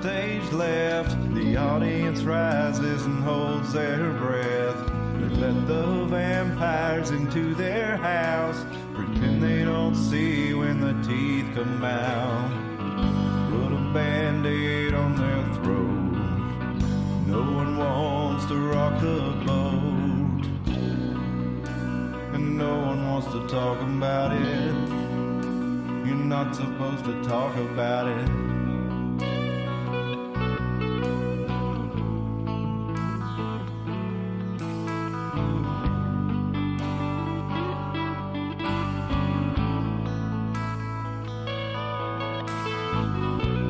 stage left. The audience rises and holds their breath. They let the vampires into their house, pretend they don't see when the teeth come out. Put a band-aid on their throat. No one wants to rock the boat, and no one wants to talk about it. You're not supposed to talk about it.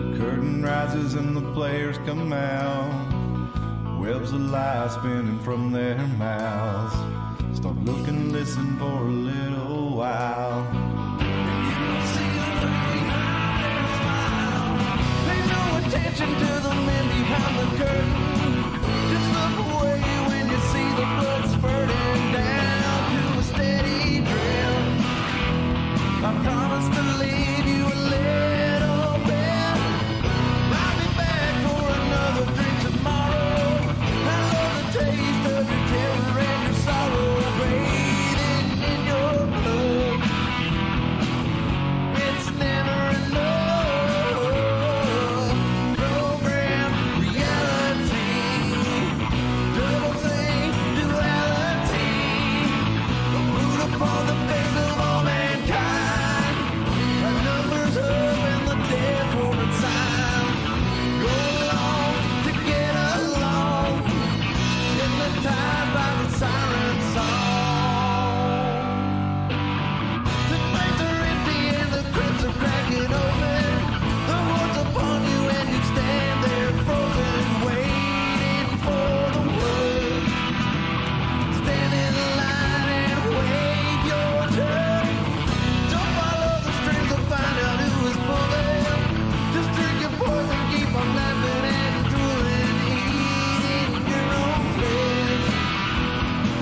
The curtain rises and the players come out. Webs of light spinning from their mouths. Start looking, listen for a little while. Pay no attention to the men behind the curtain. Just look away when you see the blood spurting down to a steady drip. I promise to leave you a little bit. I'll be back for another drink tomorrow. I love the taste of your terror and your sorrow bathing in your blood. It's never enough. Program reality, double thing duality. A boot upon the face of all mankind. Our numbers up and the dead woman sign. Go along to get along. Hypnotized by the siren song. The nights are empty and the crypts are cracking open. The horde's upon you and you stand there frozen, waiting for the word. Stand in line and wait your turn. Don't follow the strings to find out who is pulling. Just drink your poison, keep on laughing and drooling, eating your own flesh.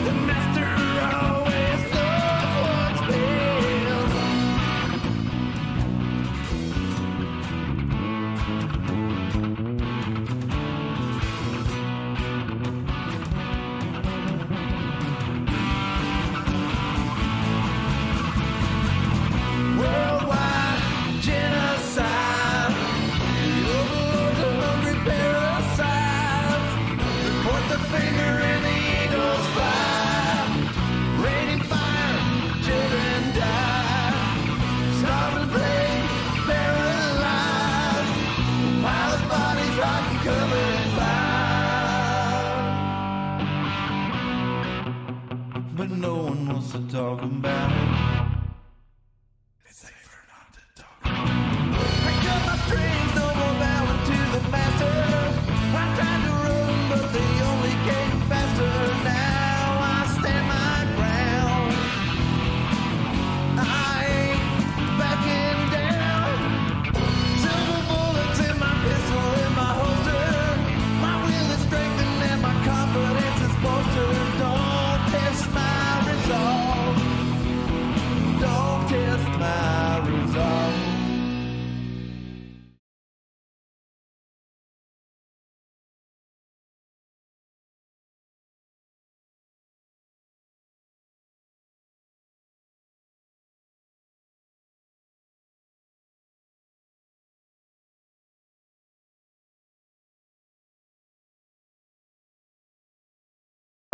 The master always knows what's best. Worldwide genocide. The overlords of hungry parasites. They point the finger and the eagles fly. Raining fire, children die. Starving plague, paralyzed. Pile of bodies rotting, covered by. But no one wants to talk about it. It's safer not to talk about it. I cut my strings, no more bowing to the master. I tried to run, but they only came faster. Now I stand my ground. I ain't backing down. Silver bullets in my pistol in my holster. My will is strengthened and my confidence is bolstered. Don't test my resolve. Don't test my resolve.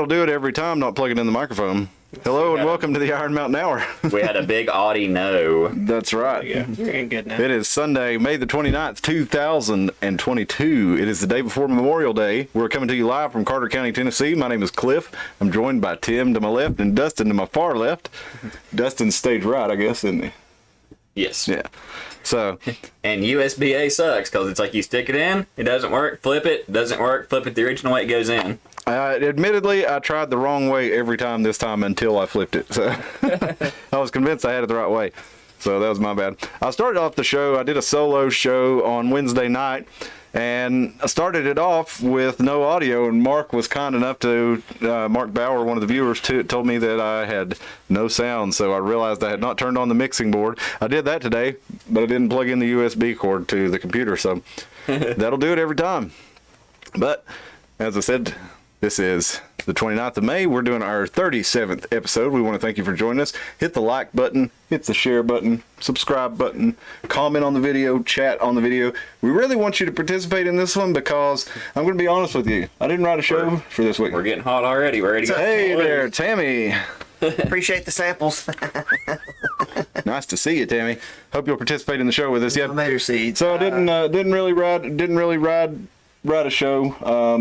I'll do it every time, not plug it in the microphone. Hello and welcome to the Iron Mountain Hour. We had a big Audi no. That's right. Yeah, you're in good now. It is Sunday, May the 29th, 2022. It is the day before Memorial Day. We're coming to you live from Carter County, Tennessee. My name is Cliff. I'm joined by Tim to my left and Dustin to my far left. Dustin's stage right, I guess, isn't he? Yes. Yeah. So, And USB-A sucks because it's like you stick it in, it doesn't work, flip it, doesn't work, flip it the original way it goes in. admittedly, I tried the wrong way every time this time until I flipped it. So I was convinced I had it the right way. So that was my bad. I started off the show. I did a solo show on Wednesday night, And I started it off with no audio, and Mark was kind enough to, Mark Bauer, one of the viewers, told me that I had no sound, so I realized I had not turned on the mixing board. I did that today, but I didn't plug in the USB cord to the computer, so that'll do it every time. But, as I said, this is the 29th of May. We're doing our 37th episode. We want to thank you for joining us. Hit the like button, hit the share button, subscribe button, comment on the video, chat on the video. We really want you to participate in this one because I'm going to be honest with you. I didn't write a show for this week. We're getting hot already. We're ready to go. Hey there, Tammy. Appreciate the samples. Nice to see you, Tammy. Hope you'll participate in the show with us. Yeah. Tomato seeds. So I didn't really ride a show.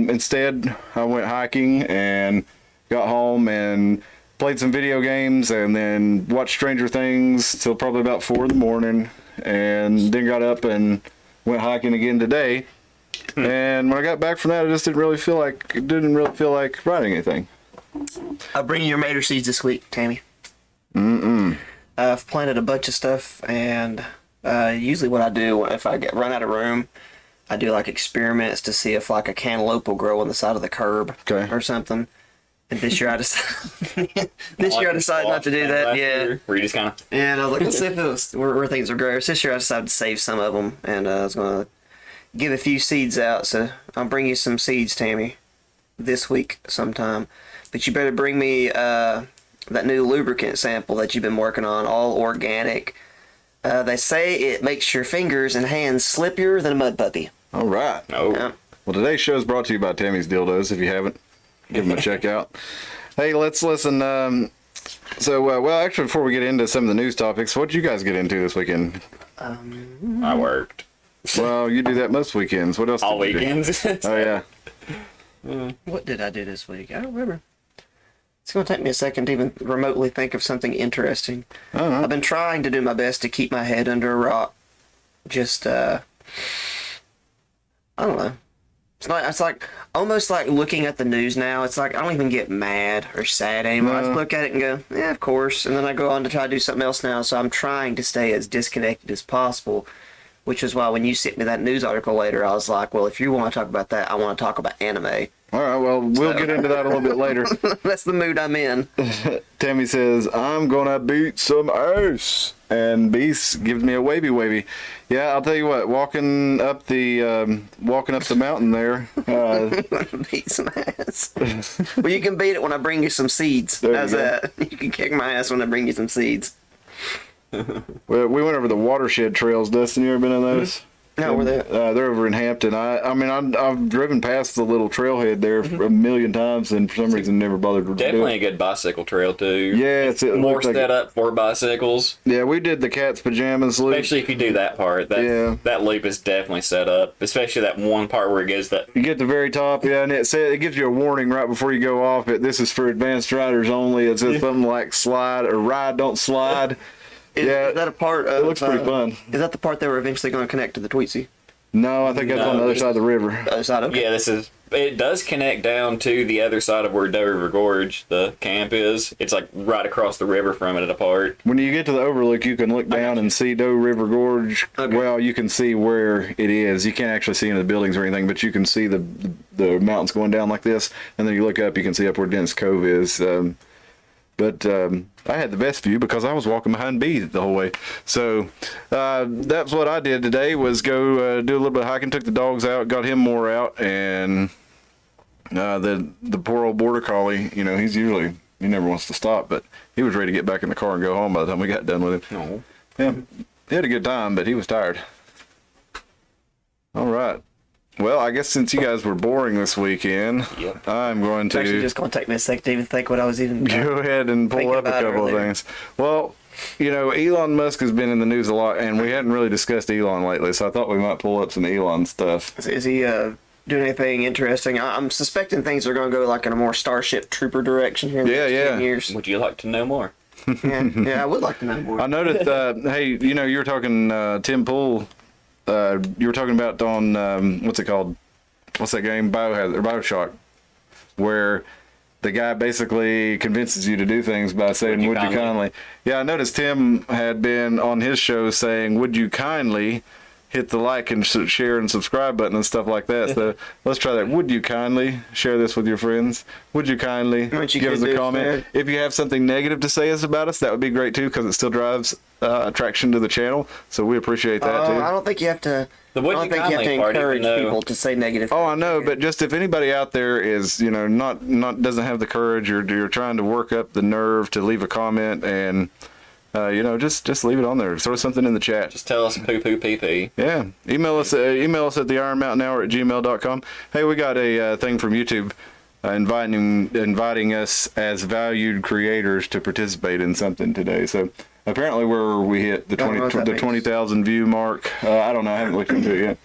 Instead, I went hiking and got home and played some video games and then watched Stranger Things till probably about 4 in the morning, and then got up and went hiking again today. And when I got back from that, I just didn't really feel like writing anything. I'll bring you your mater seeds this week, Tammy. I've planted a bunch of stuff, and usually what I do if I run out of room, I do like experiments to see if like a cantaloupe will grow on the side of the curb or something. And this year I decided not to do that. Yeah. Where you just kind of. And I was like, let's see if it was where things are growing. This year I decided to save some of them, and I was going to give a few seeds out. So I'll bring you some seeds, Tammy, this week sometime. But you better bring me that new lubricant sample that you've been working on, all organic. They say it makes your fingers and hands slippier than a mud puppy. All right. Oh. Yeah. Well, today's show is brought to you by Tammy's Dildos. If you haven't, give them a check out. Hey, let's listen. Well, actually, before we get into some of the news topics, what did you guys get into this weekend? I worked. Well, you do that most weekends. What else? All did you do? weekends. Oh yeah. What did I do this week? I don't remember. It's going to take me a second to even remotely think of something interesting. I've been trying to do my best to keep my head under a rock. Just, I don't know. It's like almost like looking at the news now. It's like I don't even get mad or sad anymore. I just look at it and go, yeah, of course. And then I go on to try to do something else now. So I'm trying to stay as disconnected as possible, which is why when you sent me that news article later, I was like, well, if you want to talk about that, I want to talk about anime. All right. Well, we'll get into that a little bit later. That's the mood I'm in. Tammy says, "I'm gonna beat some ass," and Beast gives me a wavy. Yeah, I'll tell you what. Walking up the mountain there. Beat some ass. Well, you can beat it when I bring you some seeds. How's that? You can kick my ass when I bring you some seeds. Well, we went over the Watershed Trails. Dustin, you ever been on those? No, where they? They're over in Hampton. I've driven past the little trailhead there a million times, and for some reason never bothered to do Definitely it. a good bicycle trail too. Yeah, it More looks like set up for bicycles. Yeah, we did the cat's pajamas loop. Especially if you do that part. That loop is definitely set up. Especially that one part where it goes that. You get to the very top, yeah, and it gives you a warning right before you go off. This is for advanced riders only. It says something like slide or ride, don't slide. Is that a part of... It looks pretty fun. Is that the part they were eventually going to connect to the Tweetsie? No, I think that's on the other side of the river. The other side, okay. Yeah, it does connect down to the other side of where Doe River Gorge, the camp is. It's like right across the river from it apart. When you get to the overlook, you can look down and see Doe River Gorge. Okay. Well, you can see where it is. You can't actually see into the buildings or anything, but you can see the mountains going down like this, and then you look up, you can see up where Dennis Cove is. But I had the best view because I was walking behind B the whole way. So that's what I did today, was go do a little bit of hiking, took the dogs out, got him more out, and the poor old border collie, he never wants to stop, but he was ready to get back in the car and go home by the time we got done with him. Oh. Yeah, he had a good time, but he was tired. All right. Well, I guess since you guys were boring this weekend, Yep. I'm going It's actually just going to take me a second to even think what I was even... go ahead and pull thinking up a about couple of earlier. things. Well, Elon Musk has been in the news a lot, and we hadn't really discussed Elon lately, so I thought we might pull up some Elon stuff. Is he doing anything interesting? I'm suspecting things are going to go like in a more Starship Trooper direction here in the next 10 years. Would you like to know more? Yeah, I would like to know more. I noticed, hey, you were talking, Tim Pool, you were talking about on, what's it called? What's that game? Bioshock, where the guy basically convinces you to do things by saying, would you kindly? Yeah, I noticed Tim had been on his show saying, would you kindly? hit the like and share and subscribe button and stuff like that. So let's try that. Would you kindly share this with your friends? Would you kindly give us a comment? If you have something negative to say about us, that would be great too, because it still drives attraction to the channel. So we appreciate that too. I don't think you have to. The I would don't you think you have to kindly part, encourage even though- people to say negative. Oh, I know, but just if anybody out there is, not doesn't have the courage, or you're trying to work up the nerve to leave a comment, and just leave it on there. Throw something in the chat. Just tell us poo poo pee pee. Yeah, email us at theironmountainhour@gmail.com. Hey, we got a thing from YouTube inviting us as valued creators to participate in something today. So apparently we hit the 20,000 view mark. I don't know. I haven't looked into it yet.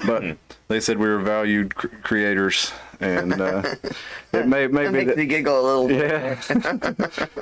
But they said we were valued creators, and it may That be makes me giggle a little bit. yeah,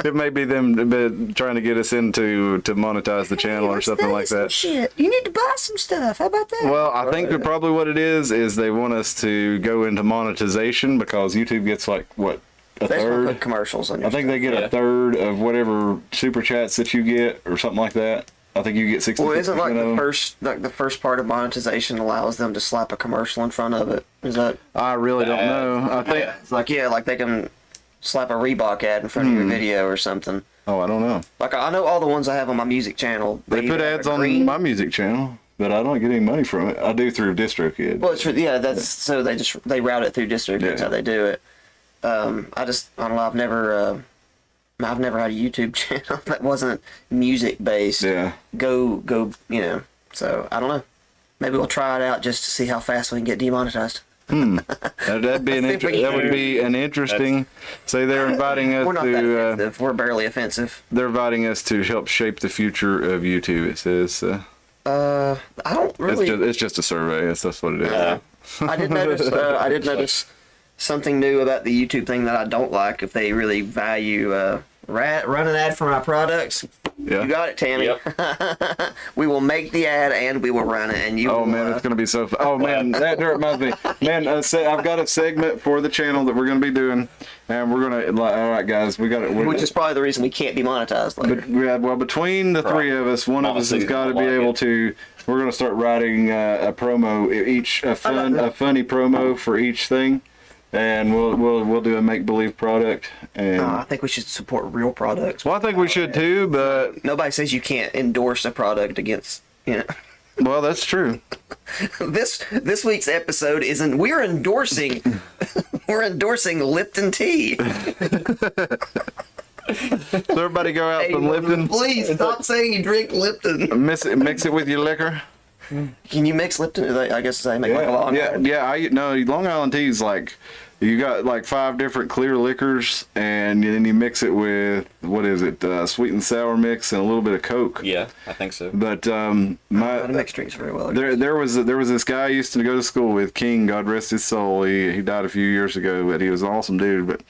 it may be them trying to get us into to monetize the channel or something like that. Shit, you need to buy some stuff. How about that? Well, I think that probably what it is they want us to go into monetization, because YouTube gets like what, a They just wanna third? put commercials on your I think they get Yeah. a third of whatever super chats that you get or something like that. I think you get 60%. Well, isn't like of them. the first part of monetization allows them to slap a commercial in front of it? Is that I really don't know. I think. it's like like they can slap a Reebok ad in front of your video or something. Oh, I don't know. Like I know all the ones I have on my music channel. They put either have ads a on green- my music channel, but I don't get any money from it. I do through DistroKid. Well, that's so they route it through district. That's Yeah. how they do it. I don't know. I've never had a YouTube channel that wasn't music based. Yeah. Go. So I don't know. Maybe we'll try it out just to see how fast we can get demonetized. That'd be that would be an interesting. Say they're inviting us We're not that to. offensive. We're barely offensive. They're inviting us to help shape the future of YouTube. It says. I don't really. It's just a survey. That's what it is. I did notice. I did notice something new about the YouTube thing that I don't like. If they really value run an ad for my products, Yeah. you got it, Tammy. Yep. We will make the ad and we will run it, and you. Oh will, man, it's gonna be so fun. Oh man, that reminds me. Man, I've got a segment for the channel that we're gonna be doing, and we're gonna. All right, guys, we got it. which is probably the reason we can't be monetized later. But between the three of us, one of us has got to be able to. We're gonna start writing a promo, a funny promo for each thing, and we'll do a make believe product. And I think we should support real products. well, I think we should too. But Nobody says you can't endorse a product against. well, that's true. This week's episode isn't. We're endorsing Lipton tea. So everybody go out some Lipton. Please stop saying you drink Lipton. Mix it with your liquor. Can you mix Lipton? I guess they make like a Long Island. Long Island tea is like you got like 5 different clear liquors, and then you mix it with sweet and sour mix and a little bit of Coke. Yeah, I think so. But I don't mix drinks very well. there was this guy I used to go to school with, King, God rest his soul. He died a few years ago, but he was an awesome dude. But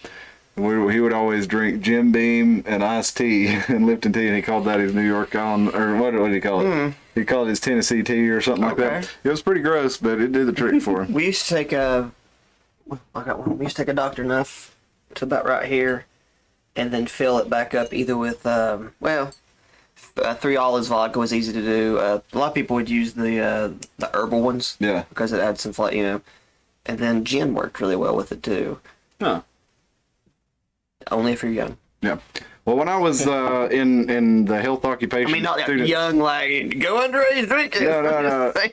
he would always drink Jim Beam and iced tea and Lipton tea, and he called that his New York or what did he call it? He called it his Tennessee tea or something like that. It was pretty gross, but it did the trick for him. We used to take I got one. We used to take a Dr. Nuff to about right here, and then fill it back up either with 3 Olives vodka was easy to do. A lot of people would use the herbal ones. Yeah. Because it had some flavor, and then gin worked really well with it too. Huh. Only if you're young. Yeah. Well, when I was in the health occupation, I mean, not student- young, like go underage drinking. No. I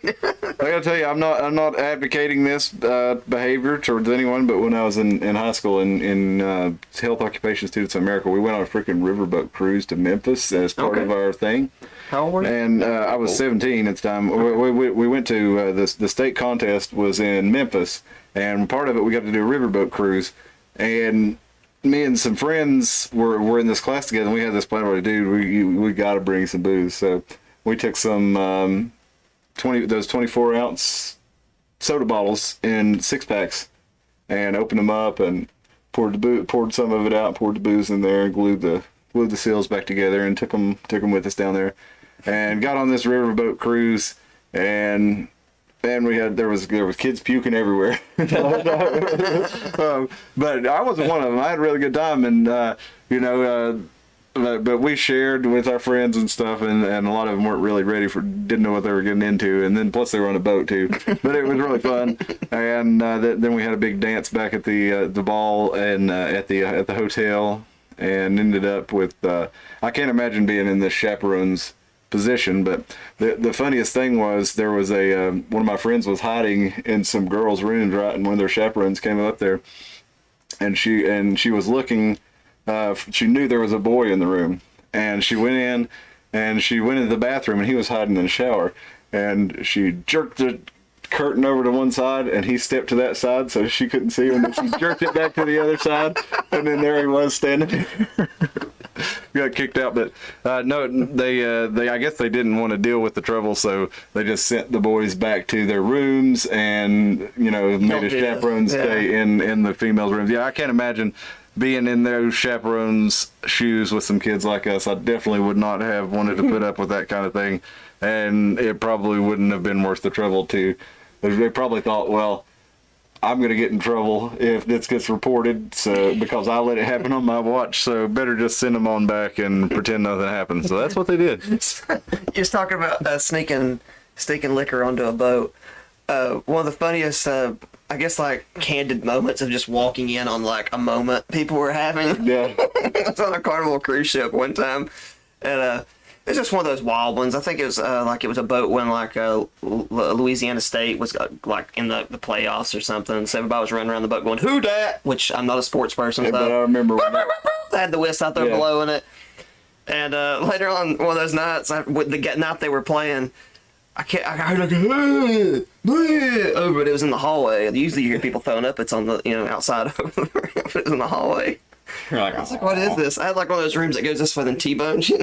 gotta tell you, I'm not advocating this behavior towards anyone. But when I was in high school in Health Occupation Students of America, we went on a freaking riverboat cruise to Memphis as part of our thing. How old were you? And I was 17 at the time. We went to the state contest was in Memphis, and part of it we got to do a riverboat cruise, and me and some friends were in this class together, and we had this plan, like, dude, we got to bring some booze. So we took some 24-ounce soda bottles in 6-packs and opened them up and poured some of it out, poured the booze in there, and glued the seals back together, and took them with us down there, and got on this riverboat cruise, and there was kids puking everywhere. But I wasn't one of them. I had a really good time, and but we shared with our friends and stuff, and a lot of them weren't really ready didn't know what they were getting into, and then plus they were on a boat too. But it was really fun, and then we had a big dance back at the ball and at the hotel, and ended up with I can't imagine being in this chaperone's position, but the funniest thing was there was one of my friends was hiding in some girls' rooms, right, and one of their chaperones came up there, and she was looking. She knew there was a boy in the room, and she went in, and she went into the bathroom, and he was hiding in the shower, and she jerked the curtain over to one side, and he stepped to that side so she couldn't see him, and she jerked it back to the other side, and then there he was standing. Got kicked out, but no, they I guess they didn't want to deal with the trouble, so they just sent the boys back to their rooms, and made a chaperone stay in the females' rooms. Yeah, I can't imagine being in those chaperones' shoes with some kids like us. I definitely would not have wanted to put up with that kind of thing, and it probably wouldn't have been worth the trouble to. They probably thought, well, I'm going to get in trouble if this gets reported, so because I let it happen on my watch, so better just send them on back and pretend nothing happened. So that's what they did. You're talking about sneaking liquor onto a boat. One of the funniest, I guess, like, candid moments of just walking in on, like, a moment people were having. Yeah. I was on a Carnival cruise ship one time, and it's just one of those wild ones. I think it was it was a boat when Louisiana State was like in the playoffs or something. So everybody was running around the boat going, "Who dat?" Which I'm not a sports person, Yeah, so but I remember when they had the whistle out there Yeah. blowing it. And later on one of those nights, with the night they were playing, I heard like over, but it was in the hallway. Usually you hear people throwing up. It's on the outside of it was in the hallway. You're like, I was like, what is this? I had like one of those rooms that goes this way than T-bones, And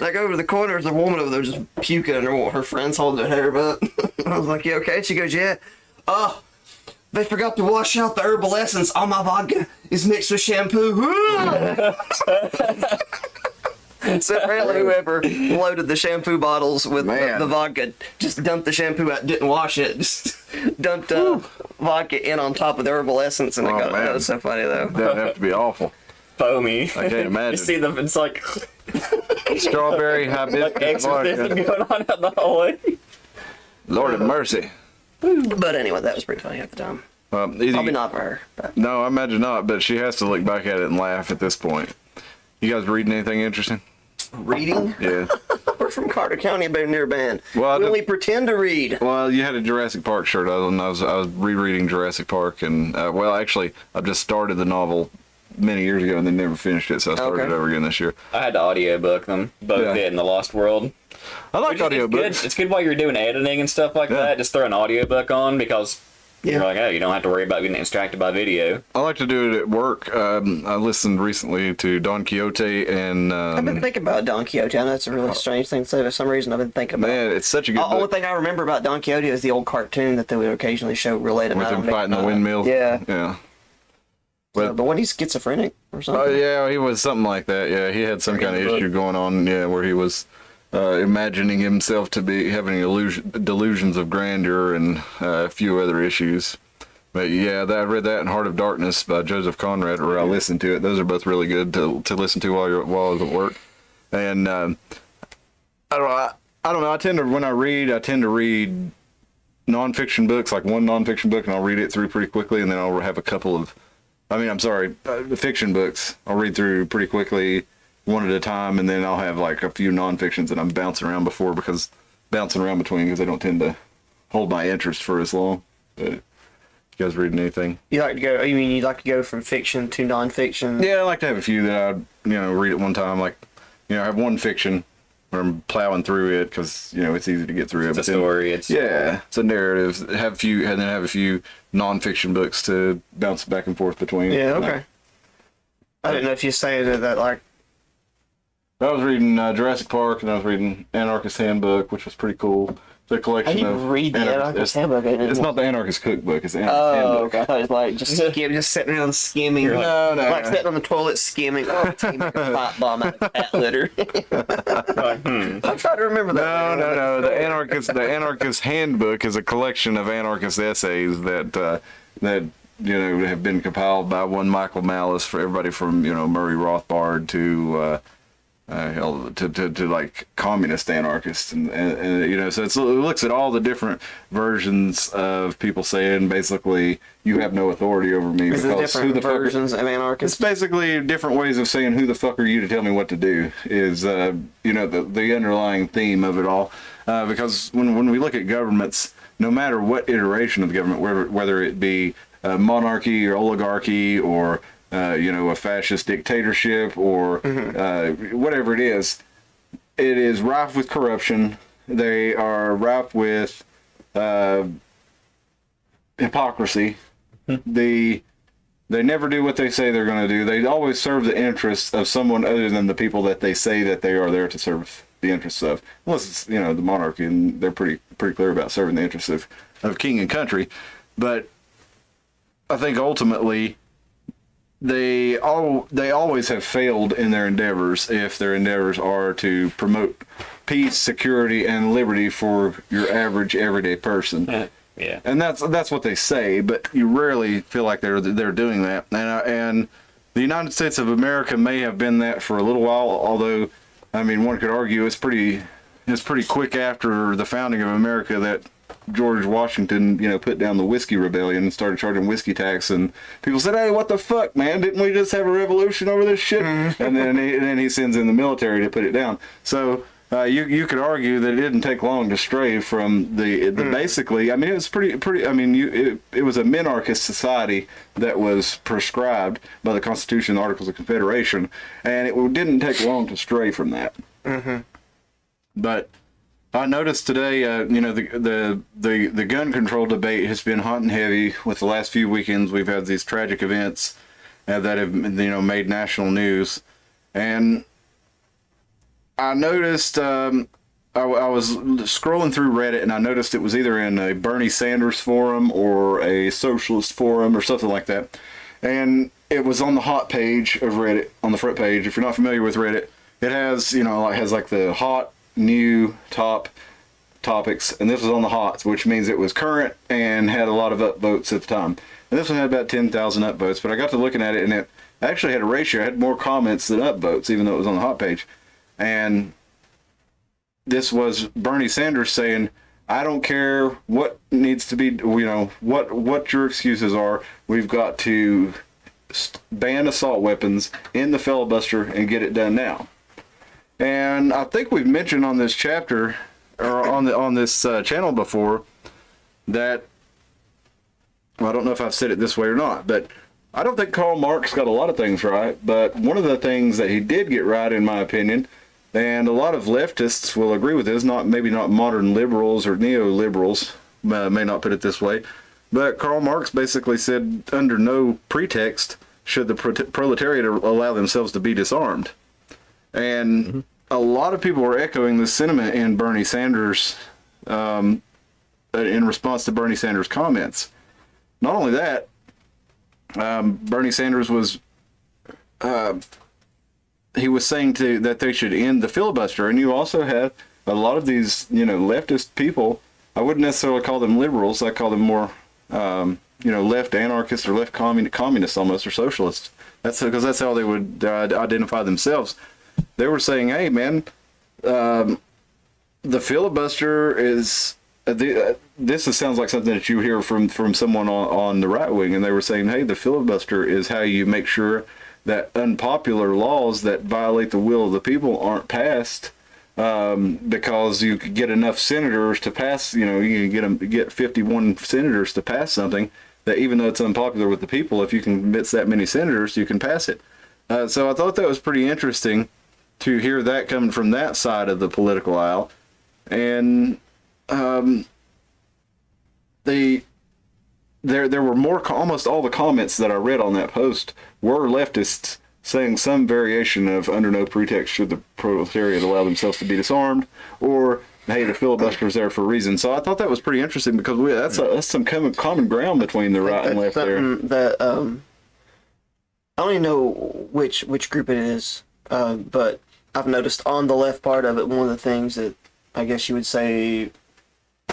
I go over to the corner, there's a woman over there just puking, and her friend's holding her hair up. I was like, you okay? She goes, yeah. Oh, they forgot to wash out the herbal essence. All my vodka is mixed with shampoo. So apparently whoever loaded the shampoo bottles with the vodka just dumped the shampoo out, didn't wash it, just dumped vodka in on top of the herbal essence, and that was so funny though. that'd have to be awful. foamy. I can't imagine. You see them, it's like Strawberry like hibiscus exorcism vodka. going on out the hallway. Lord have mercy. But anyway, that was pretty funny at the time. Probably not for her. But. No, I imagine not, but she has to look back at it and laugh at this point. You guys reading anything interesting? Reading? Yeah. We're from Carter County, but near band. Well, We only pretend to read. Well, you had a Jurassic Park shirt on. I was rereading Jurassic Park, and actually, I've just started the novel many years ago and then never finished it, so I started it over again this year. I had to audiobook them, both it and The Lost World. I like audiobooks. It's good while you're doing editing and stuff like that. Just throw an audiobook on because you're like, oh, you don't have to worry about getting distracted by video. I like to do it at work. I listened recently to Don Quixote and... I've been thinking about Don Quixote. I know it's a really strange thing to say, but for some reason I've been thinking about Man, it's such a good The only book. thing I remember about Don Quixote is the old cartoon that they would occasionally show related With to him fighting the windmills. Yeah. Yeah. But when he's schizophrenic or something. Oh, yeah, he was something like that. Yeah, he had some kind of issue going on, where he was imagining himself to be having delusions of grandeur and a few other issues. But yeah, I read that in Heart of Darkness by Joseph Conrad, or I listened to it. Those are both really good to listen to while I was at work. And I don't know. When I read, I tend to read nonfiction books, like one nonfiction book, and I'll read it through pretty quickly, and then I'll have a couple of, the fiction books I'll read through pretty quickly, one at a time, and then I'll have like a few nonfictions that I'm bouncing around between because they don't tend to hold my interest for as long. But you guys reading anything? You like to go from fiction to nonfiction? Yeah, I like to have a few that I read at one time. Like, I have one fiction where I'm plowing through it because it's easy to get through it. It's a story. It's Yeah, okay. I didn't know if you say that like. I was reading Jurassic Park, and I was reading Anarchist Handbook, which was pretty cool. It's a collection How do you read the Anarchist Handbook? It's not the Anarchist Cookbook. It's the Anarchist Handbook. Okay. I thought it was like just sitting around skimming. No. Like sitting on the toilet skimming. Oh, team make a pipe bomb out of cat litter. I'm trying to remember that. No. The Anarchist Handbook is a collection of anarchist essays that have been compiled by one Michael Malice for everybody from Murray Rothbard to hell, to like communist anarchists, and you know, so it looks at all the different versions of people saying basically you have no authority over me. Is it because different versions of it's anarchists? basically different ways of saying who the fuck are you to tell me what to do is you know, the underlying theme of it all, because when we look at governments, no matter what iteration of the government, whether it be monarchy or oligarchy or you know, a fascist dictatorship or whatever it is rife with corruption. They are rife with hypocrisy. They never do what they say they're going to do. They always serve the interests of someone other than the people that they say that they are there to serve the interests of. Unless it's, you know, the monarchy, and they're pretty clear about serving the interests of king and country. But I think ultimately they always have failed in their endeavors if their endeavors are to promote peace, security, and liberty for your average everyday person. Yeah. And that's what they say, but you rarely feel like they're doing that. And the United States of America may have been that for a little while, although I mean, one could argue it's pretty quick after the founding of America that George Washington, you know, put down the whiskey rebellion and started charging whiskey tax, and people said, "Hey, what the fuck, man? Didn't we just have a revolution over this shit?" And then he sends in the military to put it down. So you could argue that it didn't take long to stray from the basically. I mean, it was pretty. I mean, it was a minarchist society that was prescribed by the Constitution and Articles of Confederation, and it didn't take long to stray from that. But I noticed today, you know, the gun control debate has been hot and heavy. With the last few weekends, we've had these tragic events that have, you know, made national news. And I noticed, I was scrolling through Reddit, and I noticed it was either in a Bernie Sanders forum or a socialist forum or something like that. And it was on the hot page of Reddit, on the front page. If you're not familiar with Reddit, it has, you know, it has like the hot, new, top topics, and this was on the hots, which means it was current and had a lot of upvotes at the time. And this one had about 10,000 upvotes, but I got to looking at it, and it actually had a ratio. It had more comments than upvotes, even though it was on the hot page. And this was Bernie Sanders saying, "I don't care what needs to be, you know, what your excuses are. We've got to ban assault weapons, end the filibuster, and get it done now." And I think we've mentioned on this chapter, or on this channel before, that, well, I don't know if I've said it this way or not, but I don't think Karl Marx got a lot of things right. But one of the things that he did get right, in my opinion, and a lot of leftists will agree with this, maybe not modern liberals or neoliberals, may not put it this way, but Karl Marx basically said, under no pretext should the proletariat allow themselves to be disarmed. And a lot of people were echoing this sentiment in Bernie Sanders, in response to Bernie Sanders' comments. Not only that, Bernie Sanders was, he was saying that they should end the filibuster. And you also had a lot of these, you know, leftist people. I wouldn't necessarily call them liberals. I call them more, you know, left anarchists or left communists almost, or socialists. That's because that's how they would identify themselves. They were saying, "Hey, man, the filibuster is." This sounds like something that you hear from someone on the right wing, and they were saying, "Hey, the filibuster is how you make sure that unpopular laws that violate the will of the people aren't passed, because you could get enough senators to pass. You know, you can get 51 senators to pass something that, even though it's unpopular with the people, if you can convince that many senators, you can pass it." So I thought that was pretty interesting to hear that coming from that side of the political aisle. And there were more, almost all the comments that I read on that post were leftists saying some variation of, under no pretext should the proletariat allow themselves to be disarmed, or, hey, the filibuster is there for a reason. So I thought that was pretty interesting, because that's some common ground between the right and left there. That I don't even know which group it is, but I've noticed on the left part of it, one of the things that I guess you would say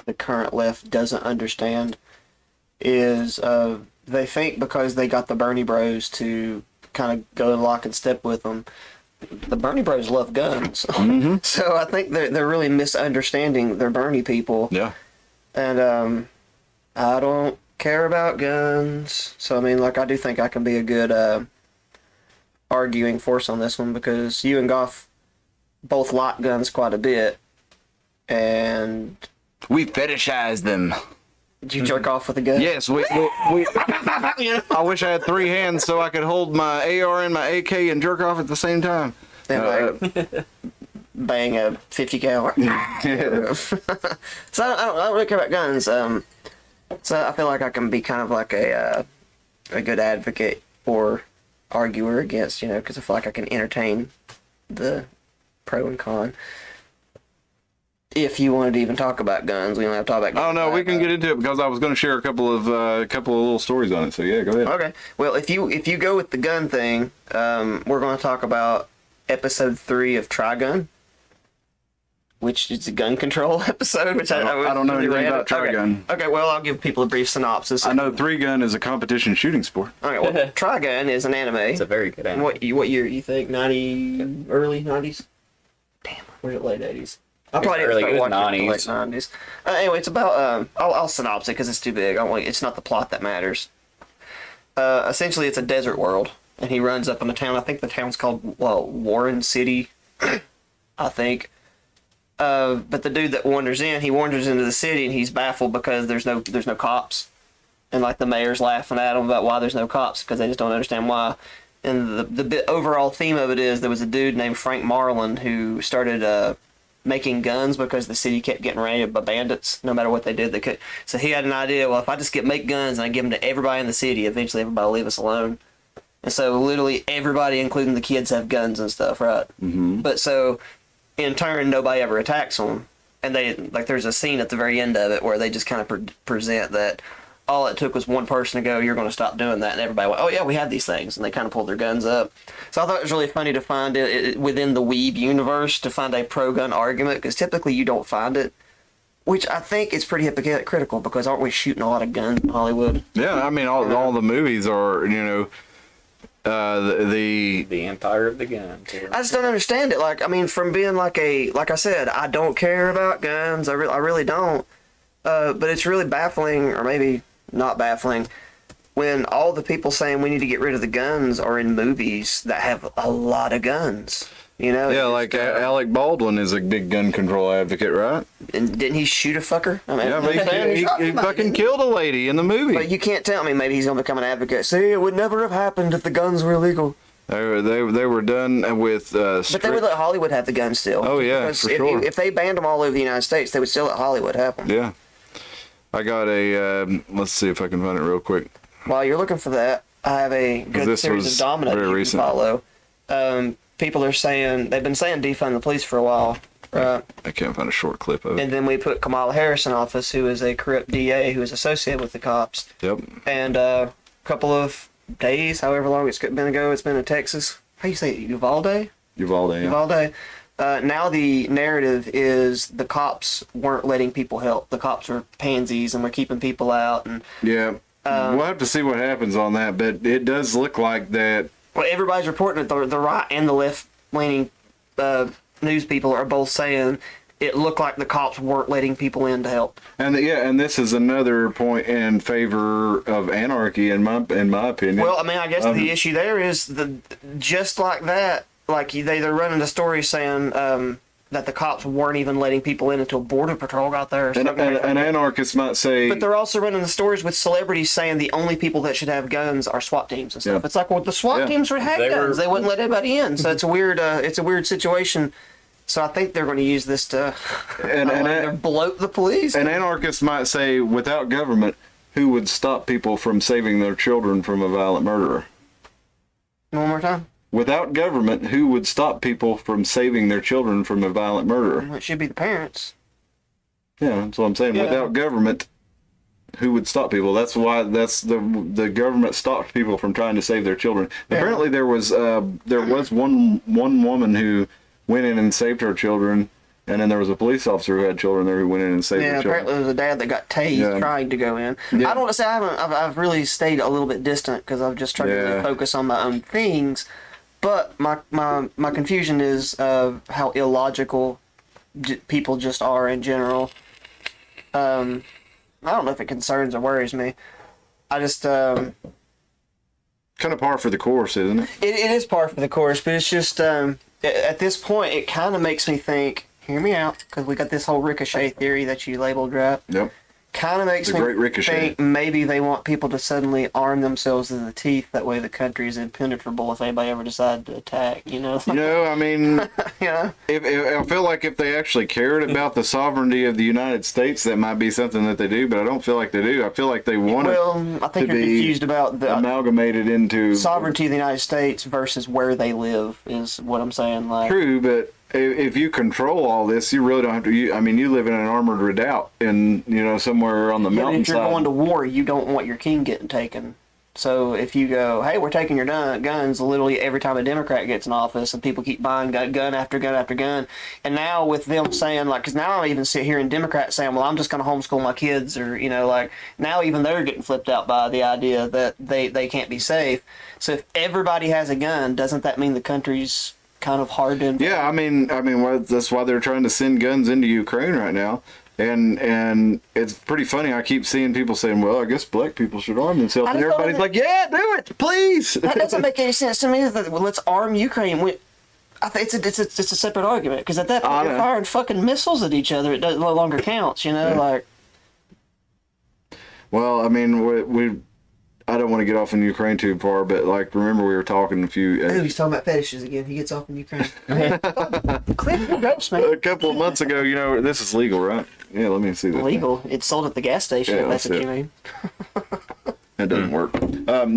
the current left doesn't understand is they think because they got the Bernie bros to kind of go lock and step with them, the Bernie Bros love guns. Mm-hmm. So I think they're really misunderstanding their Bernie people. Yeah. And I don't care about guns. So I mean, like, I do think I can be a good arguing force on this one, because you and Goff both like guns quite a bit. And We fetishize them. did you jerk off with a gun? Yes, we I wish I had 3 hands so I could hold my AR and my AK and jerk off at the same time. And like bang a 50 cal. So I don't really care about guns. So I feel like I can be kind of like a good advocate or arguer against, because I feel like I can entertain the pro and con. If you wanted to even talk about guns, we don't have to talk about guns. Oh no, we can get into it because I was going to share a couple of little stories on it. So yeah, go ahead. Okay. Well, if you go with the gun thing, we're going to talk about episode 3 of Trigun, which is a gun control episode. Which I don't know anything about Okay. Trigun. Okay. Well, I'll give people a brief synopsis. I know 3-gun is a competition shooting sport. Okay. Well, Trigun is an anime. It's a very good anime. What year you think? 90, early 90s? Damn, we're at late 80s. I probably early didn't start watching it 90s. in the late 90s. Anyway, it's about I'll synopsis it because it's too big. It's not the plot that matters. Essentially, it's a desert world, and he runs up on a town. I think the town's called Warren City, I think. But the dude that wanders into the city, and he's baffled because there's no cops, and like the mayor's laughing at him about why there's no cops because they just don't understand why. And the overall theme of it is there was a dude named Frank Marlin who started making guns because the city kept getting raided by bandits. No matter what they did, they could. So he had an idea. Well, if I just make guns and I give them to everybody in the city, eventually everybody will leave us alone. And so literally everybody, including the kids, have guns and stuff, right? Mm-hmm. But so in turn, nobody ever attacks them. And there's a scene at the very end of it where they just kind of present that all it took was one person to go, you're going to stop doing that. And everybody went, oh yeah, we have these things. And they kind of pulled their guns up. So I thought it was really funny to find it within the Weeb universe, to find a pro-gun argument, because typically you don't find it. Which I think is pretty hypocritical, because aren't we shooting a lot of guns in Hollywood? Yeah, I mean, all the movies are, the Empire of the Gun. I just don't understand it. Like, I mean, from being like I said, I don't care about guns. I really don't. But it's really baffling, or maybe not baffling, when all the people saying we need to get rid of the guns are in movies that have a lot of guns. Yeah, like Alec Baldwin is a big gun control advocate, right? And didn't he shoot a fucker? I mean, Yeah, but he fucking killed a lady in the movie. But you can't tell me maybe he's gonna become an advocate. See, it would never have happened if the guns were illegal. They were done with. But they would let Hollywood have the guns still. Oh yeah, Because for if sure. if they banned them all over the United States, they would still let Hollywood have them. Yeah, I got a. Let's see if I can find it real quick. While you're looking for that, I have a good This series was of dominoes very you recent. can follow. People are saying, they've been saying defund the police for a while, right? I can't find a short clip of it. And then we put Kamala Harris in office, who is a corrupt DA who is associated with the cops. Yep. And a couple of days, however long it's been ago, it's been in Texas. How do you say it? Uvalde? Uvalde. Yeah. Uvalde. Now the narrative is the cops weren't letting people help. The cops were pansies and were keeping people out. And Yeah. We'll have to see what happens on that, but it does look like that. well, everybody's reporting it. The right and the left-leaning news people are both saying it looked like the cops weren't letting people in to help. And and this is another point in favor of anarchy, in my opinion. Well, I mean, I guess the issue there is just like that. Like they're running the story saying that the cops weren't even letting people in until Border Patrol got there. Or and something. an anarchist might say. But they're also running the stories with celebrities saying the only people that should have guns are SWAT teams and stuff. Yeah. It's like, well, the SWAT Yeah. teams had guns. They wouldn't let anybody in. So it's a weird situation. So I think they're going to use this to either bloat the police. An anarchist might say, without government, who would stop people from saving their children from a violent murderer? One more time. Without government, who would stop people from saving their children from a violent murderer? Well, it should be the parents. Yeah, that's what I'm saying. Yeah. Without government, who would stop people? That's why the government stopped people from trying to save their children. Yeah. Apparently, there was one woman who went in and saved her children, and then there was a police officer who had children there who went in and saved Yeah, their children. apparently there was a dad that got tased Yeah. trying to go in. Yeah. I don't want to say I've really stayed a little bit distant because I've just tried to really Yeah. focus on my own things. But my confusion is how illogical people just are in general. I don't know if it concerns or worries me. I just Kind of par for the course, isn't it? it is par for the course, but it's just at this point it kind of makes me think. Hear me out, because we got this whole ricochet theory that you labeled, right? Yep. Kind of makes The me great ricochet. think maybe they want people to suddenly arm themselves to the teeth. That way the country is impenetrable if anybody ever decided to attack, you know? You know, I mean, Yeah. if I feel like if they actually cared about the sovereignty of the United States, that might be something that they do, but I don't feel like they do. I feel like they want Well, I think to you're be confused about the amalgamated into sovereignty of the United States versus where they live is what I'm saying. Like, True, but if you control all this, you really don't have to. You live in an armored redoubt in, somewhere on the yeah, but if mountainside. you're going to war, you don't want your king getting taken. So if you go, hey, we're taking your guns, literally every time a Democrat gets in office and people keep buying gun after gun after gun, and now with them saying, like, because now I even sit here and Democrats saying, well, I'm just going to homeschool my kids, or, like, now even they're getting flipped out by the idea that they can't be safe. So if everybody has a gun, doesn't that mean the country's kind of hard to invade? Yeah, I mean, well, that's why they're trying to send guns into Ukraine right now. And it's pretty funny. I keep seeing people saying, well, I guess black people should arm themselves. I And just don't everybody's like, yeah, do it, please. That doesn't make any sense to me. That, well, let's arm Ukraine. I think it's a separate argument, because at that I point know. you're firing fucking missiles at each other. It no longer counts, Yeah. like. Well, I mean, I don't want to get off in Ukraine too far, but like, remember we were talking He's talking about fetishes again. He gets off in Ukraine. Cliff your ghost, man. a couple of months ago. This is legal, right? Yeah, let me see this. Legal. It's sold at the gas station. Yeah, If that's that's what it. you mean. That doesn't work.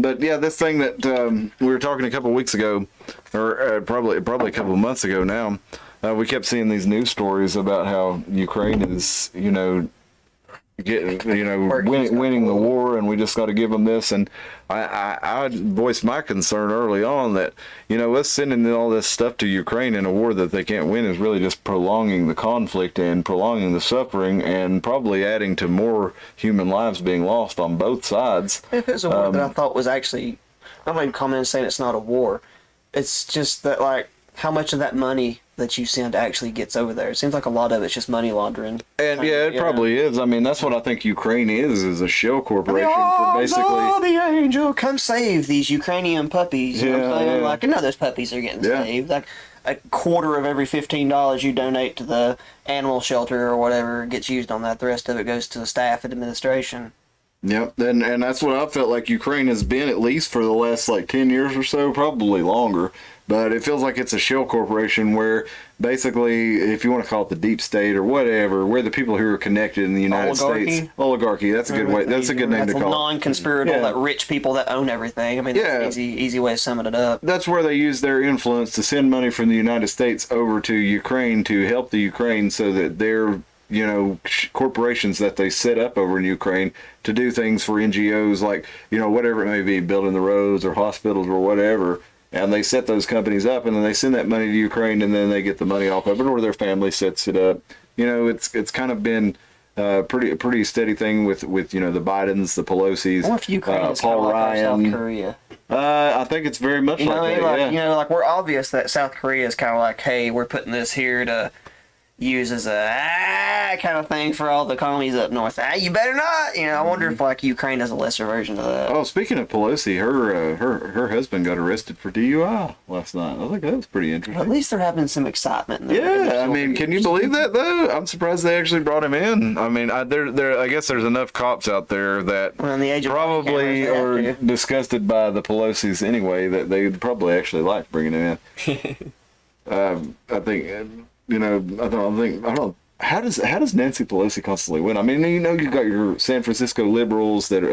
But yeah, this thing that we were talking a couple of weeks ago, or probably a couple of months ago now, we kept seeing these news stories about how Ukraine is, winning the war, and we just got to give them this. And I voiced my concern early on that us sending all this stuff to Ukraine in a war that they can't win is really just prolonging the conflict and prolonging the suffering, and probably adding to more human lives being lost on both sides. If it was a war that I thought was actually, I'm not even commenting saying it's not a war. It's just that, like, how much of that money that you send actually gets over there? It seems like a lot of it's just money laundering. And yeah, it probably is. I mean, that's what I think Ukraine is a shell corporation for basically. Oh, the angel, come save these Ukrainian puppies. You know what I'm saying? Yeah. Like, those puppies are getting Yeah. saved. Like, a quarter of every $15 you donate to the animal shelter or whatever gets used on that. The rest of it goes to the staff and administration. Yep, and that's what I felt like Ukraine has been, at least for the last 10 years or so, probably longer. But it feels like it's a shell corporation where basically, if you want to call it the deep state or whatever, we're the people who are connected in the United States. Oligarchy. That's a good way. That's a good name to call it. Non-conspiratorial, Yeah. that rich people that own everything. I mean, that's Yeah. an easy way of summing it up. That's where they use their influence to send money from the United States over to Ukraine to help the Ukraine, so that their corporations that they set up over in Ukraine to do things for NGOs, like whatever it may be, building the roads or hospitals or whatever. And they set those companies up, and then they send that money to Ukraine, and then they get the money off of it, or their family sets it up. It's kind of been a pretty steady thing with the Bidens, the Pelosi's, I wonder if Ukraine is kind Paul of like our Ryan. South Korea. I think it's very much You know, like that. Yeah. like we're obvious that South Korea is kind of like, hey, we're putting this here to use as a kind of thing for all the colonies up north. You better not. I wonder if like Ukraine has a lesser version of that. Oh, speaking of Pelosi, her husband got arrested for DUI last night. I think that was pretty At interesting. least they're having some excitement. In Yeah, I mean, can you believe that though? I'm surprised they actually brought him in. I mean, I guess there's enough cops out there that Well, in the age of probably cameras, are they have to. disgusted by the Pelosi's anyway, that they probably actually like bringing him in. I think, I don't. How does Nancy Pelosi constantly win? I mean, you got your San Francisco liberals that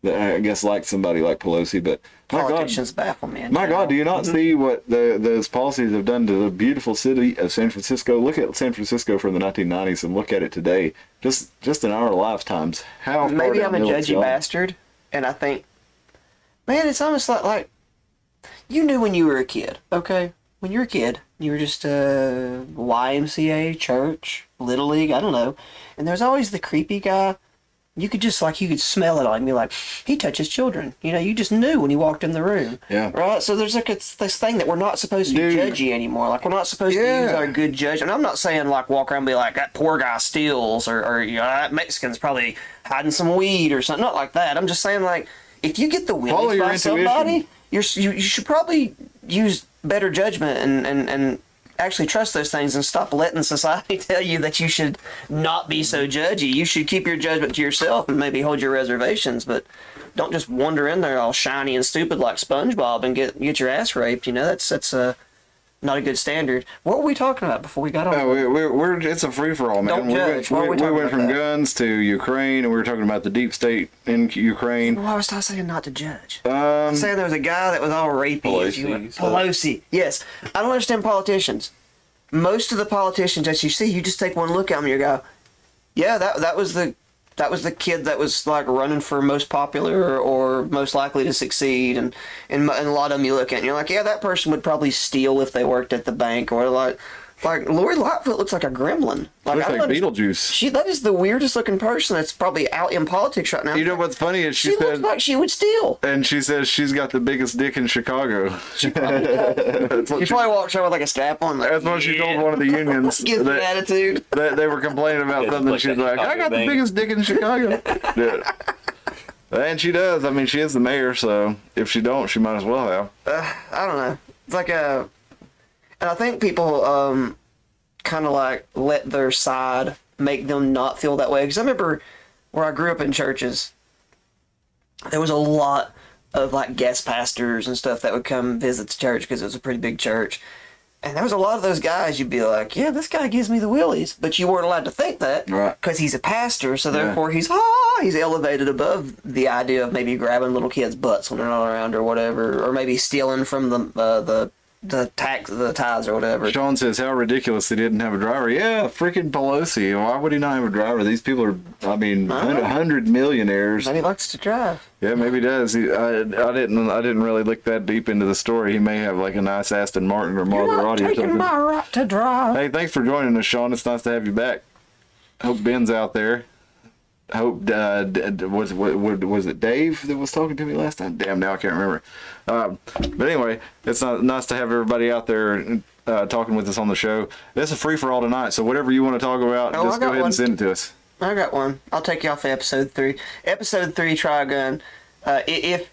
I guess like somebody like Pelosi, but my Politicians baffle me. God, do you not see what those policies have done to the beautiful city of San Francisco? Look at San Francisco from the 1990s and look at it today. Just in our lifetimes, how far Maybe I'm a downhill it's judgy gone. bastard, and I think, man, it's almost like you knew when you were a kid, okay? When you were a kid, you were just YMCA, church, Little League, I don't know. And there's always the creepy guy You could just you could smell it on him. Be like, he touches children. You just knew when he walked in the room. Yeah. Right. So there's it's this thing that we're not supposed to be judgy anymore. We're not supposed to use our good judgment. I'm not saying walk around and be like that poor guy steals or that Mexican's probably hiding some weed or something. Not like that. I'm just saying if you get the willies by somebody, you should probably use better judgment and actually trust those things and stop letting society tell you that you should not be so judgy. You should keep your judgment to yourself and maybe hold your reservations, but don't just wander in there all shiny and stupid like SpongeBob and get your ass raped. That's not a good standard. What were we talking about before we got on? We're it's a free for all, man. Don't judge. We went from that? guns to Ukraine, and we were talking about the deep state in Ukraine. Why was I saying not to judge? I was saying there was a guy that was all rapey. Pelosi. Yes. I don't understand politicians. Most of the politicians that you see, you just take one look at them and you go, yeah, that was the kid that was running for most popular or most likely to succeed, and a lot of them you look at and you're like, yeah, that person would probably steal if they worked at the bank, or Lori Lightfoot looks like a gremlin. Looks like Beetlejuice. That is the weirdest looking person that's probably out in politics right now. You know what's funny is she looks like she would steal. And she says she's got the biggest dick in Chicago. She probably walks around with a strap on. That's what she told one of the unions. Gives an attitude. They were complaining about something. She's like, I got the biggest dick in Chicago. Dude. And she does. I mean, she is the mayor, so if she don't, she might as well have. I don't know. It's and I think people kind of let their side make them not feel that way. Because I remember where I grew up in churches, there was a lot of guest pastors and stuff that would come visit the church because it was a pretty big church. And there was a lot of those guys you'd be like, yeah, this guy gives me the willies. But you weren't allowed to think that because he's a pastor. So therefore he's elevated above the idea of maybe grabbing little kids' butts when they're not around or whatever. Or maybe stealing from the tithes or whatever. Sean says, how ridiculous they didn't have a driver. Yeah, freaking Pelosi. Why would he not have a driver? These people are, 100 millionaires. Maybe he likes to drive. Yeah, maybe he does. I didn't really look that deep into the story. He may have a nice Aston Martin or Maserati or something. My right to drive. Hey, thanks for joining us, Sean. It's nice to have you back. Hope Ben's out there. Hope was it Dave that was talking to me last time? Damn, now I can't remember. But anyway, it's nice to have everybody out there talking with us on the show. It's a free for all tonight, so whatever you want to talk about, just go ahead and send it to us. I got one. I'll take you off of episode 3. Episode 3, try a gun. If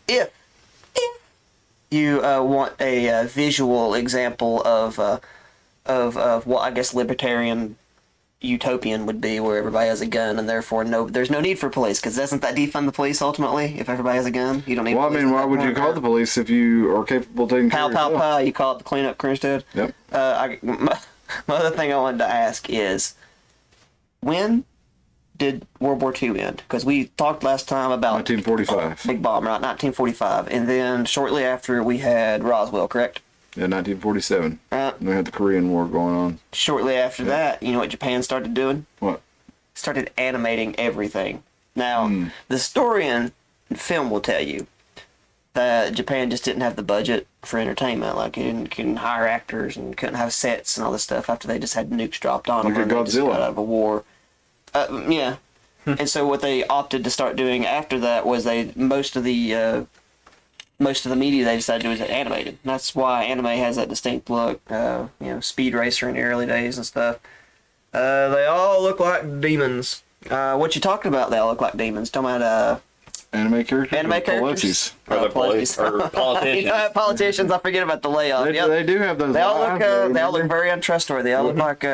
you want a visual example of what I guess libertarian utopian would be, where everybody has a gun and therefore there's no need for police, because doesn't that defund the police ultimately? If everybody has a gun, you don't need. Well, I mean, why would you call the police if you are capable of taking care of yourself? Pow, you call it the cleanup crew instead. Yep. My other thing I wanted to ask is, when did World War II end? Because we talked last time about 1945. Big Bomb, right? 1945, and then shortly after we had Roswell, correct? Yeah, 1947. Right. We had the Korean War going on. Shortly after that, you know what Japan started doing? What? Started animating everything. Now, the historian in film will tell you that Japan just didn't have the budget for entertainment. It couldn't hire actors and couldn't have sets and all this stuff after they just had nukes dropped on them Like a and they just Godzilla. got out of a war. Yeah. And so what they opted to start doing after that was most of the media they decided to do was animated. And that's why anime has that distinct look. Speed Racer in the early days and stuff. They all look like demons. What you talking about? They all look like demons. Talking about Anime characters? anime characters. Police or politicians. Politicians. I forget about the layoff. They do have those. They all live, look. They all look very untrustworthy. They all look like.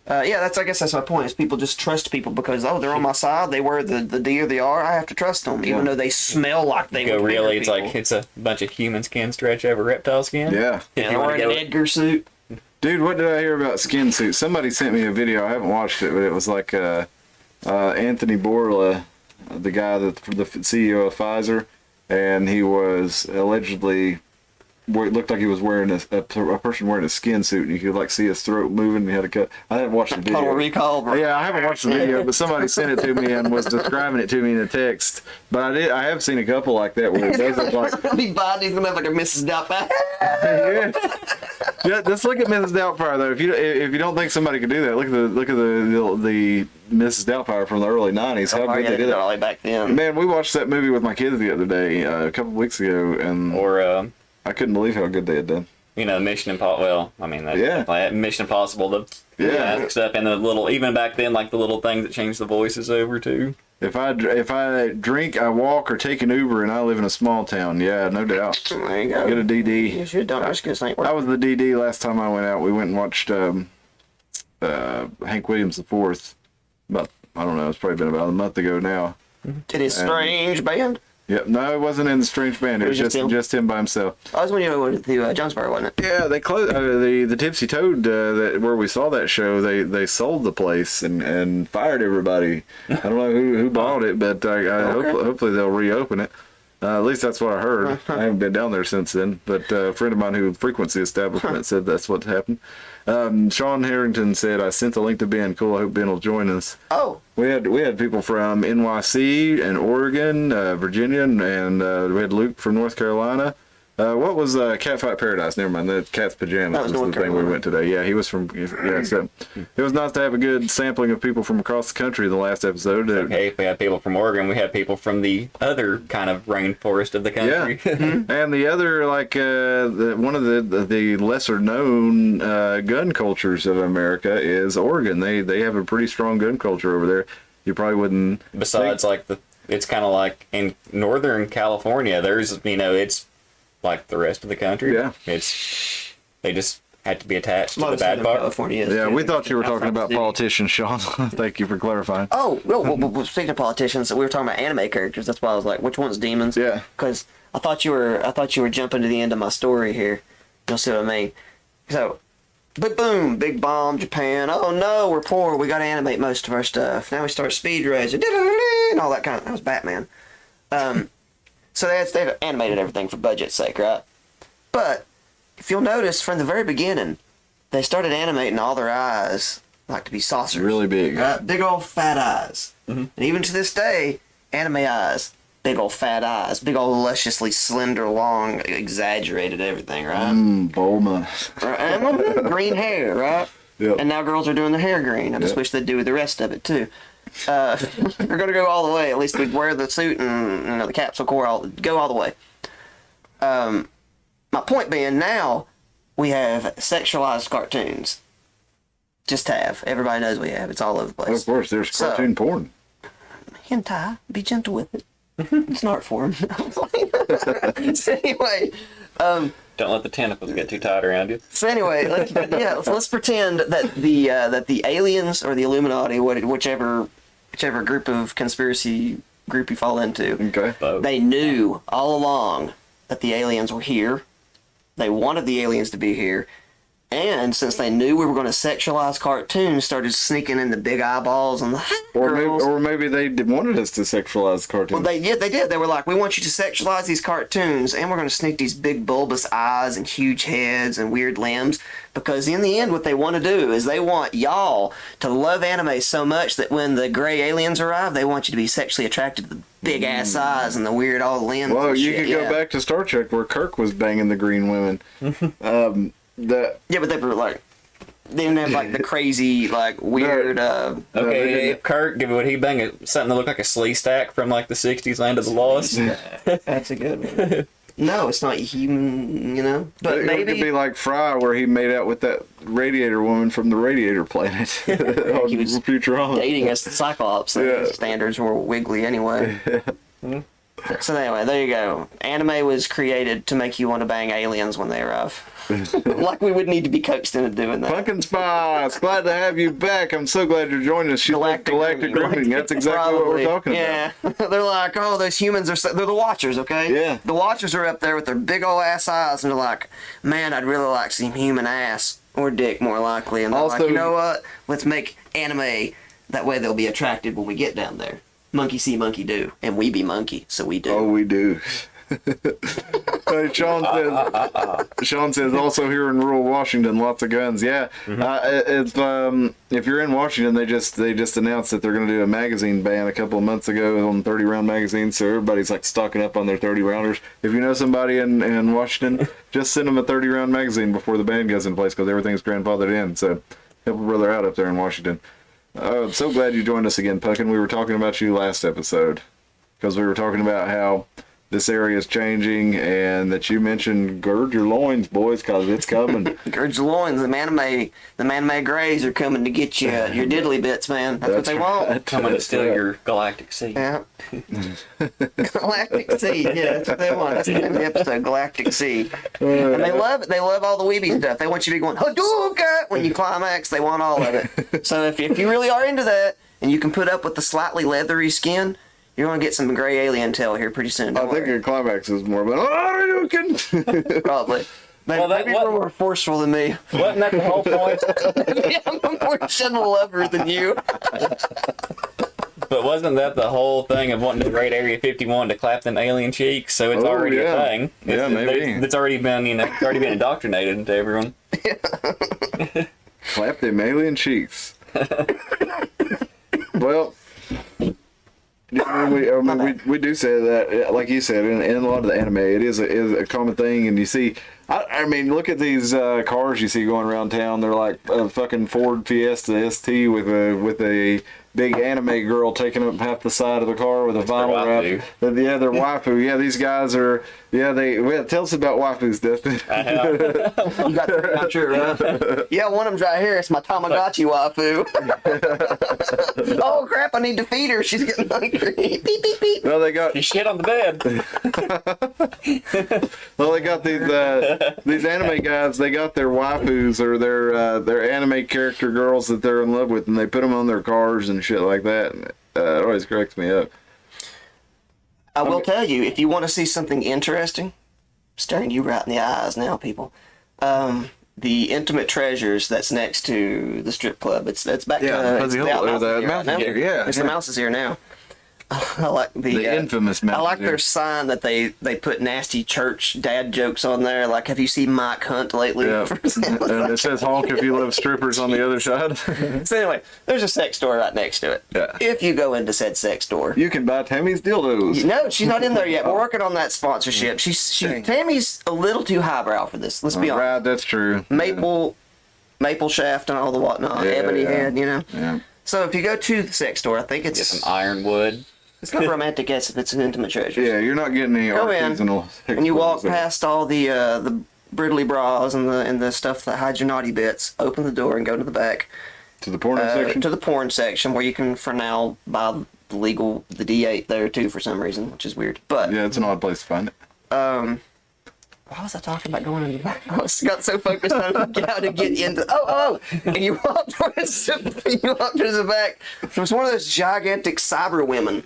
I guess that's my point. Is people just trust people because they're on my side. They wear the D or the R. I have to trust them, even though they smell like they. Go would really? hinder It's people. like it's a bunch of human skin stretch over reptile skin. Yeah. If And you want wearing to an go, Edgar suit. Dude, what did I hear about skin suits? Somebody sent me a video. I haven't watched it, but it was like Anthony Bourla, the guy the CEO of Pfizer, and he was allegedly where it looked like he was wearing a person wearing a skin suit, and you could like see his throat moving. And he had a cut. I haven't watched the video. Total Recall, bro. Yeah, I haven't watched the video, but somebody sent it to me and was describing it to me in a text. But I have seen a couple like that where it does look like. Be body, he's gonna have like a Mrs. Doubtfire. Yeah, just look at Mrs. Doubtfire though. If you don't think somebody could do that, look at the Mrs. Doubtfire from the early '90s. How good they did all the that. way back then. Man, we watched that movie with my kids the other day, a couple weeks ago, and I couldn't believe how good they had done. Mission Impossible. Well, I mean, Yeah. Mission Impossible. The stuff and the little, even back then, like the little things that changed the voices over too. If I drink, I walk, or take an Uber, and I live in a small town, yeah, no doubt. There you go. Get a DD. You should don't risk this ain't I working. was the DD last time I went out. We went and watched Hank Williams IV. About, I don't know, it's probably been about a month ago now. It is strange band. Yep, no, it wasn't in the Strange Band. It was just him by himself. I was when you went to Jonesboro, wasn't it? Yeah, they closed the Tipsy Toad where we saw that show. They sold the place and fired everybody. I don't know who bought it, but hopefully they'll reopen it. At least that's what I heard. I haven't been down there since then, but a friend of mine who frequents the establishment said that's what happened. Sean Harrington said, I sent the link to Ben. Cool, I hope Ben will join us. Oh. We had people from NYC and Oregon, Virginia, and we had Luke from North Carolina. What was Catfight Paradise? Never mind, the Cat's Pajamas That was was North the thing we Carolina. went today. Yeah, he was from. Yeah, so it was nice to have a good sampling of people from across the country in the last episode. Okay, if we had people from Oregon, we had people from the other kind of rainforest of the country. Yeah, and the other one of the lesser known gun cultures of America is Oregon. They have a pretty strong gun culture over there. You probably wouldn't. Besides, it's kind of like in Northern California. There's, it's like the rest of the country. Yeah. They just had to be attached to the Most bad of part. California is Yeah, too. we thought you were talking Outside about the city. politicians, Sean. Thank you for clarifying. Oh, well, speaking of politicians, we were talking about anime characters. That's why I was like, which one's demons? Yeah. Because I thought you were jumping to the end of my story here. You'll see what I mean. So, but boom, big bomb, Japan. Oh no, we're poor. We got to animate most of our stuff. Now we start speed racing and all that kind of. That was Batman. So they've animated everything for budget's sake, right? But if you'll notice from the very beginning, they started animating all their eyes like to be saucers. Really big. Right? Big old fat eyes. And even to this day, anime eyes, big old fat eyes, big old lusciously slender, long, exaggerated everything, right? Bulma. Right? And green hair, right? Yep. And now girls are doing their hair green. I just Yep. wish they'd do the rest of it too. We're gonna go all the way. At least we'd wear the suit and the capsule core. Go all the way. My point being, now we have sexualized cartoons. Just have. Everybody knows we have. It's all over the place. Of course, there's So- cartoon porn. Hentai. Be gentle with it. It's an art form. So anyway, Don't let the tentacles get too tight around you. let's pretend that the aliens or the Illuminati, whichever group of conspiracy group you fall into, Okay. they knew all along that the aliens were here. They wanted the aliens to be here. And since they knew we were going to sexualize cartoons, started sneaking in the big eyeballs and the girls. Or maybe they wanted us to sexualize cartoons. Well, they did. They were like, we want you to sexualize these cartoons, and we're going to sneak these big bulbous eyes and huge heads and weird limbs, because in the end, what they want to do is they want y'all to love anime so much that when the gray aliens arrive, they want you to be sexually attracted to the big ass eyes and the weird old limbs. Well, and you shit. could go back to Star Trek where Kirk was banging the green women. Yeah, but they were like, they didn't have like the crazy, like weird. Okay, if Kirk, would he bang something that looked like a slee stack from like the 60s Land of the Lost? That's a good one. No, it's not human, But it maybe could be like Fry, where he made out with that radiator woman from the Radiator Planet on He was Futurama. dating a Cyclops. And Yeah. his standards were wiggly anyway. So anyway, there you go. Anime was created to make you want to bang aliens when they arrive. Like we would need to be coaxed into doing that. Pumpkin Spice, glad to have you back. I'm so glad you're joining us. She's like Galactic Grooming. That's exactly what we're talking about. Yeah. They're like, oh, those humans are, they're the Watchers, okay? Yeah. The Watchers are up there with their big old ass eyes, and they're like, man, I'd really like some human ass. Or dick, more likely. And they're Also- like, you know what? Let's make anime. That way they'll be attracted when we get down there. Monkey see, monkey do. And we be monkey, so we do. Oh, we do. Hey, Sean says also here in rural Washington, lots of guns. Yeah, if you're in Washington, they just announced that they're going to do a magazine ban a couple of months ago on 30-round magazines. So everybody's like stocking up on their 30-rounders. If you know somebody in Washington, just send them a 30-round magazine before the ban goes in place because everything's grandfathered in. So help a brother out up there in Washington. I'm so glad you joined us again, Puckin. We were talking about you last episode because we were talking about how this area is changing, and that you mentioned gird your loins, boys, because it's coming. Gird your loins. The man-made grays are coming to get you your diddly bits, man. That's what they want. Coming to steal your galactic seed. Yeah. Galactic Seed. Yeah, that's what they want. That's the name of the episode, Galactic Seed. And they love it. They love all the weeby stuff. They want you to be going, Hadouken! When you climax, they want all of it. So if you really are into that, and you can put up with the slightly leathery skin, you're going to get some gray alien tail here pretty soon. I think your climax is more, but you can. Probably. Well, Maybe you're more forceful than me. Wasn't that the whole point? Maybe I'm a more gentle lover than you. But wasn't that the whole thing of wanting to raid Area 51 to clap them alien cheeks? So it's already a thing. Maybe. It's already been, it's already been indoctrinated into everyone. Clap them alien cheeks. Well, we do say that, like you said, in a lot of the anime, it is a common thing, and you see, I mean, look at these cars you see going around town. They're like a fucking Ford Fiesta ST with a big anime girl taking up half the side of the car with a vinyl wrap. Yeah, they're waifu. Yeah, these guys are. Yeah, tell us about waifus, Dustin. You got the picture, right? Yeah, one of them's right here. It's my Tamagotchi waifu. Oh crap! I need to feed her. She's getting hungry. Beep beep beep. Well, they got. You shit on the bed. Well, they got these anime guys. They got their waifus or their anime character girls that they're in love with, and they put them on their cars and shit like that. It always cracks me up. I will tell you, if you want to see something interesting, staring you right in the eyes now, people. The Intimate Treasures that's next to the strip club. It's back to the Mountain Ear. Yeah, the mouse is here now. I like the infamous Mountain I like Ear. their sign that they put nasty church dad jokes on there. Like, have you seen Mike Hunt lately? Yeah. And it says honk if you love strippers on the other side. So anyway, there's a sex store right next to it. Yeah. If you go into said sex store, You can buy Tammy's dildos. no, she's not in there yet. We're working on that sponsorship. Tammy's a little too highbrow for this. Let's be honest. Right, that's true. Maple shaft and all the whatnot. Yeah, Ebony head, Yeah. So if you go to the sex store, I think Get it's some ironwood. it's not romantic as if it's an Intimate Treasure. Yeah, you're not getting any Go in, artisanal. and you walk past all the brittly bras and the stuff that hides your naughty bits. Open the door and go to the back to the porno section. to the porn section, where you can for now buy the D8 there too for some reason, which is weird. But Yeah, it's an odd place to find it. why was I talking about going in the back? I got so focused on how to get into. And you walk towards the back. It was one of those gigantic cyber women.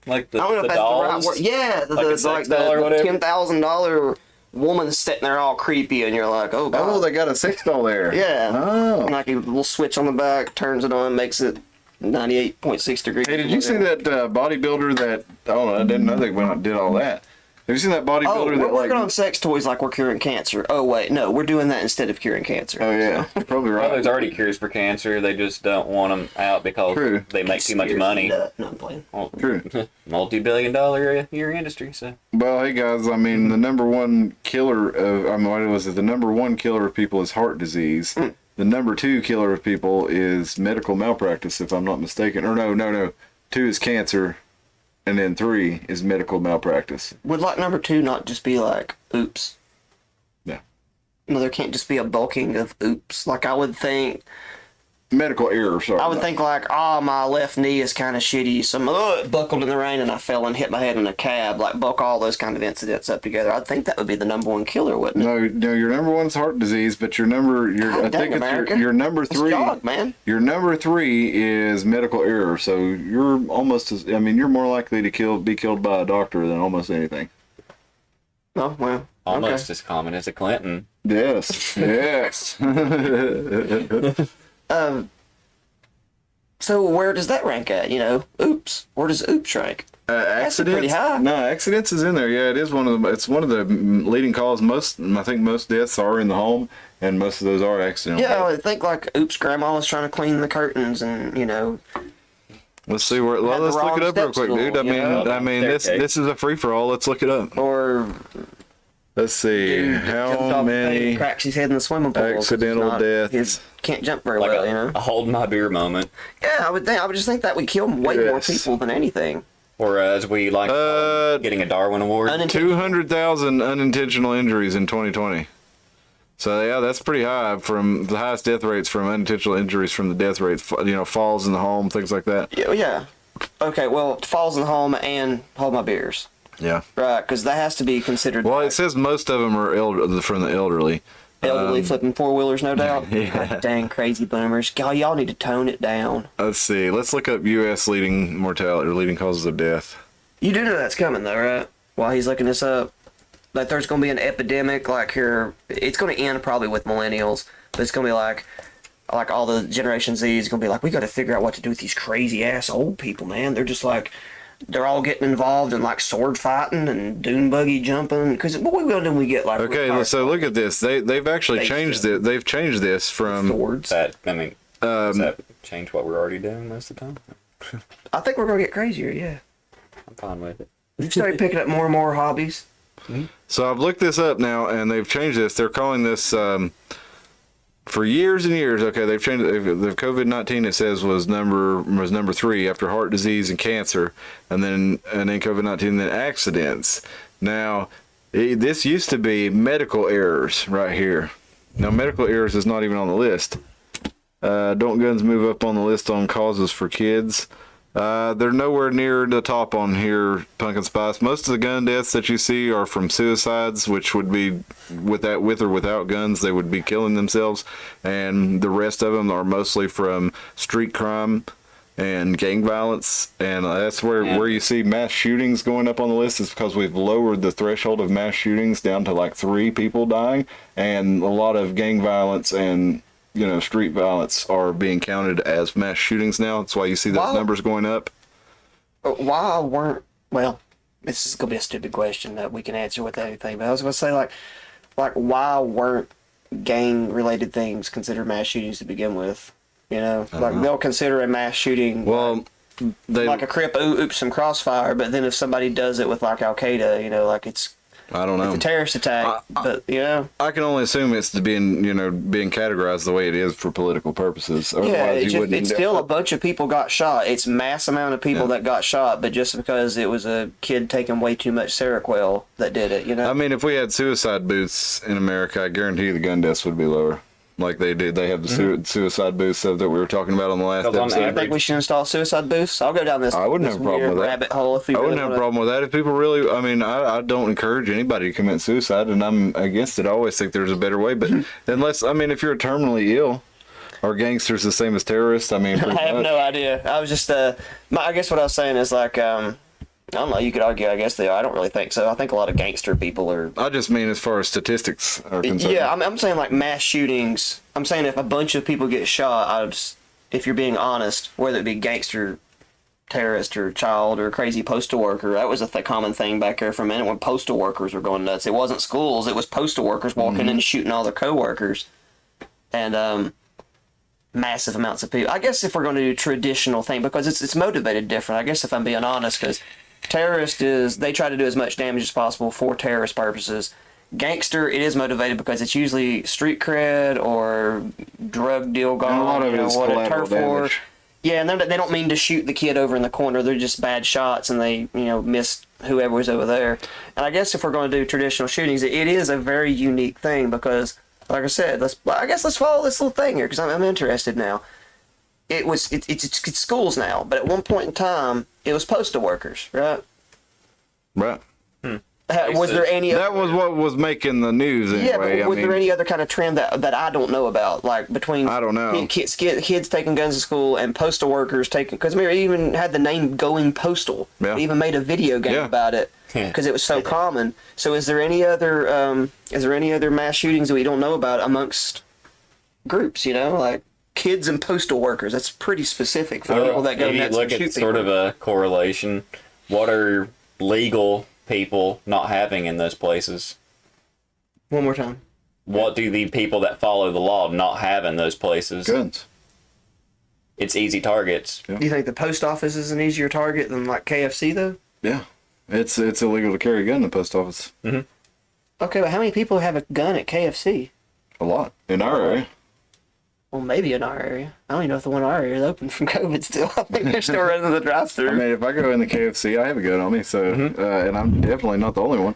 Like the I don't know if that's dolls. the right word. Yeah, Like a sex doll or the whatever? $10,000 woman sitting there all creepy, and you're like, oh god. Oh, they got a sex doll there. Yeah. Oh. And like a little switch on the back, turns it on, makes it 98.6 degrees. Hey, did you see that bodybuilder that? Oh, I didn't know they went out and did all that. Have you seen that bodybuilder Oh, we're that working like? on sex toys like we're curing cancer. Oh wait, no, we're doing that instead of curing cancer. Oh yeah, probably Well, right. there's already cures for cancer. They just don't want them out because True. they make too much Scares money. me to- No, I'm playing. True. Multi-billion-dollar a year industry. So Well, hey guys, I mean the number one killer of what was it? The number one killer of people is heart disease. The number two killer of people is medical malpractice, if I'm not mistaken. Or no. 2 is cancer, and then 3 is medical malpractice. Would like number 2 not just be like, oops? Yeah. No, there can't just be a bulking of oops. Like I would think Medical error, sorry. I would think like, oh, my left knee is kind of shitty. So it buckled in the rain and I fell and hit my head in a cab. Like bulk all those kind of incidents up together. I'd think that would be the number one killer, wouldn't it? No, your number one's heart disease, but I dang, think America. it's your number Let's 3. jog, man. Your number 3 is medical error, so you're almost as, I mean, you're more likely to be killed by a doctor than almost anything. Oh, well. almost Okay. as common as a Clinton. Yes, yes. So where does that rank at? You know, oops. Where does oops rank? Accidents? pretty high. No, accidents is in there. Yeah, it is one of the. It's one of the leading causes. I think most deaths are in the home, and most of those are accidental. Yeah, I would think like, oops, grandma was trying to clean the curtains, and Let's see where. Well, Had the let's look wrong it up real step quick, dude. stool, you know? I mean, this is a free for all. Let's look it up. or Let's see dude jumped how off the thing many and cracks his head in the swimming pool. 'cause he's accidental not- deaths. He can't jump very Like well, a hold my beer moment. Yeah, I would just think that would kill way more Yes. people than anything. Or as we like to call it, getting a Darwin Award. 200,000 unintentional injuries in 2020. So yeah, that's pretty high. From the highest death rates from unintentional injuries from the death rates. Falls in the home, things like that. Yeah. Okay, well, falls in the home and hold my beers. Yeah. Right, because that has to be considered. Well, like it says most of them are from the elderly. elderly flipping four-wheelers, no doubt. Yeah. God, dang crazy boomers. God, y'all need to tone it down. Let's see. Let's look up U.S. leading mortality or leading causes of death. You do know that's coming, though, right? While he's looking this up. Like, there's going to be an epidemic, like, here. It's going to end probably with millennials, but it's going to be like all the Generation Z is going to be like, we got to figure out what to do with these crazy-ass old people, man. They're just like, they're all getting involved in, like, sword fighting and dune buggy jumping. Because what we going to do when we get, like... Okay, retired so look at this. They've actually They changed should. it. They've changed this from. swords? Does that change what we're already doing most of the time? I think we're going to get crazier, yeah. I'm fine with it. We started picking up more and more hobbies. So I've looked this up now, and they've changed this. They're calling this for years and years. Okay, they've changed it. The COVID-19 it says was number 3 after heart disease and cancer, and then COVID-19, then accidents. Now, this used to be medical errors right here. Now, medical errors is not even on the list. Don't guns move up on the list on causes for kids? They're nowhere near the top on here, Pumpkin Spice. Most of the gun deaths that you see are from suicides, which would be with or without guns, they would be killing themselves. And the rest of them are mostly from street crime and gang violence. And that's where you see mass shootings going up on the list, is because we've lowered the threshold of mass shootings down to like 3 people dying. And a lot of gang violence and street violence are being counted as mass shootings now. That's why you see those numbers going up. Why weren't, well, this is going to be a stupid question that we can answer with anything, but I was going to say, like why weren't gang-related things considered mass shootings to begin with? They'll consider a mass shooting like a Crip oops some crossfire, but then if somebody does it with like Al-Qaeda, like it's I don't know. It's a terrorist attack, but I can only assume it's being categorized the way it is for political purposes. Yeah, Otherwise, it's still a bunch of people got shot. It's mass amount of people that got shot, but just because it was a kid taking way too much Seroquel that did it, I mean, if we had suicide booths in America, I guarantee you the gun deaths would be lower. Like they did. They have the suicide booths that we were talking about on the last episode. I think we should install suicide booths. I'll go down this. I wouldn't have a problem with that. Rabbit hole. If we I really wouldn't have a problem with that if people really. I mean, I don't encourage anybody to commit suicide, and I'm against it. I always think there's a better way. But if you're terminally ill, are gangsters the same as terrorists? I mean, I have no idea. I was just I guess what I was saying is like I don't know. You could argue. I guess they are. I don't really think so. I think a lot of gangster people are. I just mean as far as statistics are concerned. Yeah, I'm saying like mass shootings. I'm saying if a bunch of people get shot, if you're being honest, whether it be gangster, terrorist, or child, or crazy postal worker, that was a common thing back there for a minute when postal workers were going nuts. It wasn't schools. It was postal workers walking in and shooting all their coworkers. And massive amounts of people. I guess if we're going to do traditional thing, because it's motivated different. I guess if I'm being honest, because they try to do as much damage as possible for terrorist purposes. Gangster, it is motivated because it's usually street cred or drug deal gone. And a lot of it is collateral damage. Yeah, and they don't mean to shoot the kid over in the corner. They're just bad shots, and they miss whoever was over there. And I guess if we're going to do traditional shootings, it is a very unique thing because, like I said, let's follow this little thing here because I'm interested now. It's schools now, but at one point in time, it was postal workers, right? Right. Was there any? That was what was making the news anyway. Yeah, but was there any other kind of trend that I don't know about, like between I don't know kids taking guns to school and postal workers taking? Because we even had the name Going Postal. Yeah. We even made a video game about it because it was so common. So is there any other mass shootings that we don't know about amongst groups? Like kids and postal workers. That's pretty specific for people that go maybe nuts look and shoot at sort people. of a correlation. What are legal people not having in those places? One more time. What do the people that follow the law not have in those places? Guns. It's easy targets. Do you think the post office is an easier target than like KFC though? Yeah. It's illegal to carry a gun in the post office. Okay, but how many people have a gun at KFC? A lot. In our area. Well, maybe in our area. I don't even know if the one in our area is open from COVID still. I think they're still running the drive-through. I mean, if I go in the KFC, I have a gun on me, so and I'm definitely not the only one.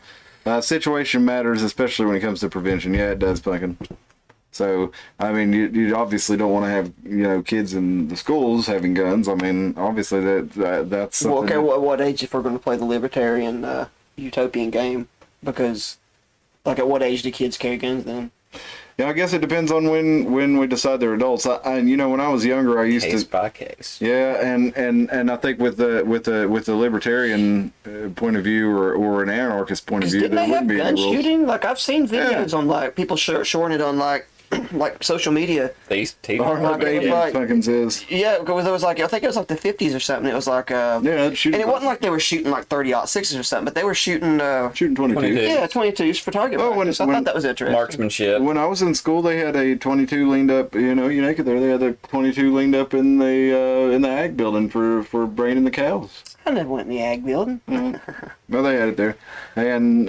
Situation matters, especially when it comes to prevention. Yeah, it does, Pumpkin. So, I mean, you obviously don't want to have kids in the schools having guns. I mean, obviously that's something. Well, okay, what age if we're going to play the libertarian utopian game? Because, like, at what age do kids carry guns then? Yeah, I guess it depends on when we decide they're adults. When I was younger, I used Case to. by case. Yeah, and I think with the libertarian point of view or an anarchist point of view, Didn't there they have wouldn't be gun any rules. shooting? Like, I've seen videos Yeah. on, like, people showing it on, like, like social media. These Our Like, it was baby like- fucking says. Yeah, because it was like, I think it was like the 50s or something. It was like, Yeah, shoot. and it wasn't like they were shooting like 30-06s or something, but they were shooting, shooting 22. 22. yeah, 22s for target Oh, practice. I thought that was interesting. marksmanship. When I was in school, they had a 22 leaned up. You naked there. They had a 22 leaned up in the ag building for braining the cows. I never went in the ag building. Well, they had it there, and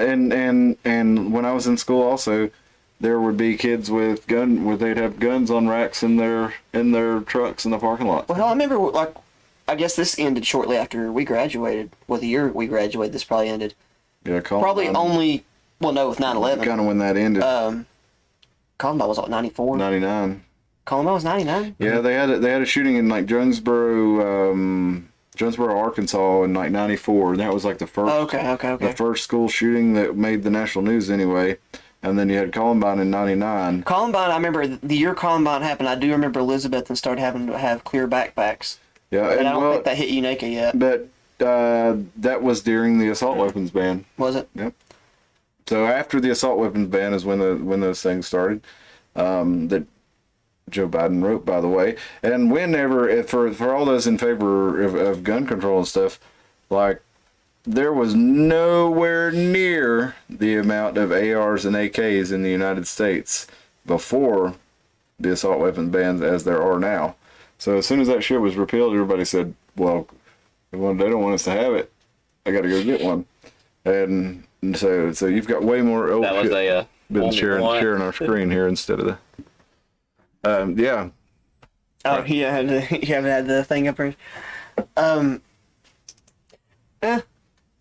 when I was in school, also, there would be kids with they'd have guns on racks in their trucks in the parking lot. Well, hell, I remember, like, I guess this ended shortly after we graduated. Well, the year we graduated, this probably ended. Yeah, Probably only, well, no, with 9/11. kind of when that ended. Columbine was, what, 94? 99. Columbine was 99? Yeah, they had a shooting in like Jonesboro, Arkansas in like 94, and that was like the first. Oh, okay. The first school shooting that made the national news anyway. And then you had Columbine in 99. Columbine, I remember the year Columbine happened, I do remember Elizabeth and started having to have clear backpacks. Yeah, And and I don't think that hit Unaka yet. but that was during the assault weapons ban. Was it? Yep. So after the assault weapons ban is when those things started. That Joe Biden wrote, by the way. And whenever for all those in favor of gun control and stuff, like, there was nowhere near the amount of ARs and AKs in the United States before the assault weapons bans as there are now. So as soon as that shit was repealed, everybody said, well, they don't want us to have it. I got to go get one. And so you've got way more. Oh, That was shit. Been only sharing one. our screen here instead of the. Yeah. Oh, you haven't had the thing up here?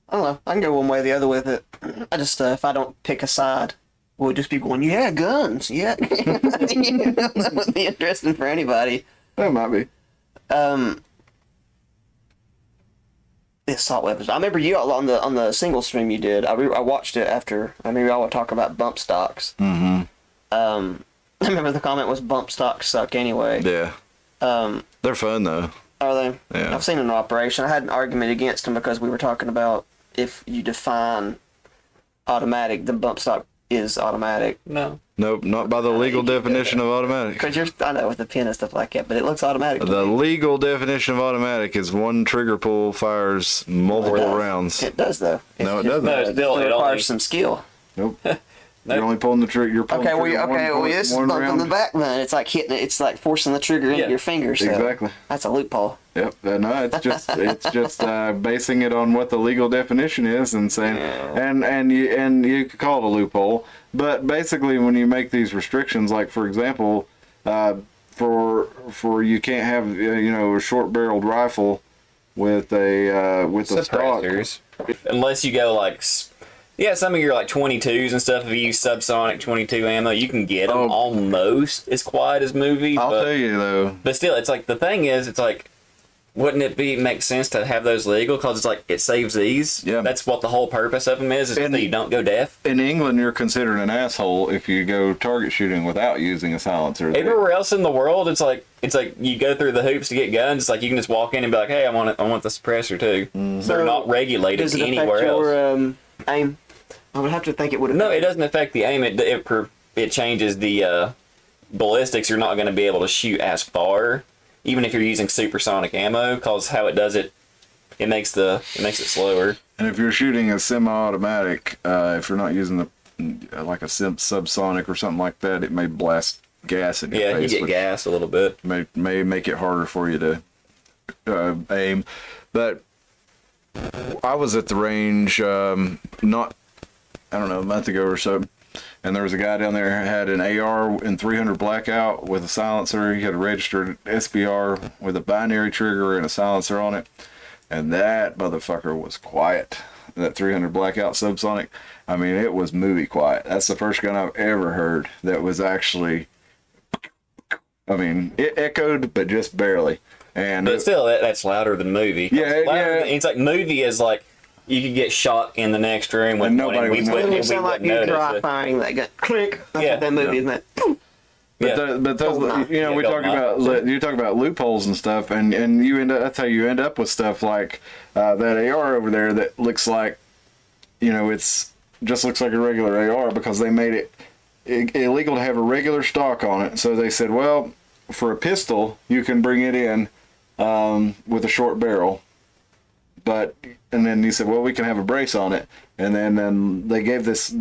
I don't know. I can go one way or the other with it. I just, if I don't pick a side, we'll just be going, yeah, guns, yeah. That would be interesting for anybody. That might be. The assault weapons. I remember you all on the single stream you did. I watched it after. I remember y'all would talk about bump stocks. Mm-hmm. I remember the comment was bump stocks suck anyway. Yeah. They're fun though. Are they? Yeah. I've seen an operation. I had an argument against them because we were talking about if you define automatic, the bump stock is automatic. No. Nope, not by the legal definition of automatic. Because I know with the pin and stuff like that, but it looks automatic. to The me. legal definition of automatic is one trigger pull fires multiple rounds. It does though. No, it doesn't. No, It still, it requires only, some skill. Nope. You're only pulling the trigger. You're pulling Okay, the trigger this is bumping the back button. It's like hitting it. It's like forcing the trigger into Yeah. your finger. So Exactly. That's a loophole. Yep. No, it's just basing it on what the legal definition is and saying, and you could call it a loophole. But basically, when you make these restrictions, like for example, for you can't have a short-barreled rifle with a stock. suppressors. Unless you go like, some of your like 22s and stuff. If you use subsonic 22 ammo, you can get them almost as quiet as movies. I'll but, tell you though. But still, it's like the thing is, it's like, wouldn't it make sense to have those legal? Because it's like it saves these. Yeah. That's what the whole purpose of them is so you don't go deaf. In England, you're considered an asshole if you go target shooting without using a silencer. Everywhere else in the world, it's like you go through the hoops to get guns. It's like you can just walk in and be like, "Hey, I want the suppressor too." They're not regulated Does it anywhere affect else. your aim? I would have to think it would. No, it doesn't affect the aim. It changes the ballistics. You're not going to be able to shoot as far, even if you're using supersonic ammo, because how it does it it makes it slower. And if you're shooting a semi-automatic, if you're not using like a subsonic or something like that, it may blast gas in your Yeah, face. you get gas a little bit. May make it harder for you to aim. But I was at the range a month ago or so, and there was a guy down there who had an AR in 300 blackout with a silencer. He had a registered SBR with a binary trigger and a silencer on it, and that motherfucker was quiet. That 300 blackout subsonic, I mean, it was movie quiet. That's the first gun I've ever heard that was actually, I mean, it echoed, but just barely. And But still, that's louder than movie. Yeah, It's like movie is like you could get shot in the next room with And nobody would know. It sound like you're dry firing that gun. Clink. That's what that movie is. But those, you know, we talk about you talk about loopholes and stuff, and you end up, that's how you end up with stuff like that AR over there that looks like, you know, it's just looks like a regular AR because they made it illegal to have a regular stock on it. So they said, well, for a pistol, you can bring it in with a short barrel, and then he said, well, we can have a brace on it, and then they gave this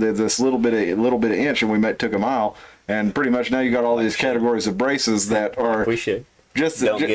little bit of inch, and we took a mile. And pretty much now you got all these categories of braces that are We should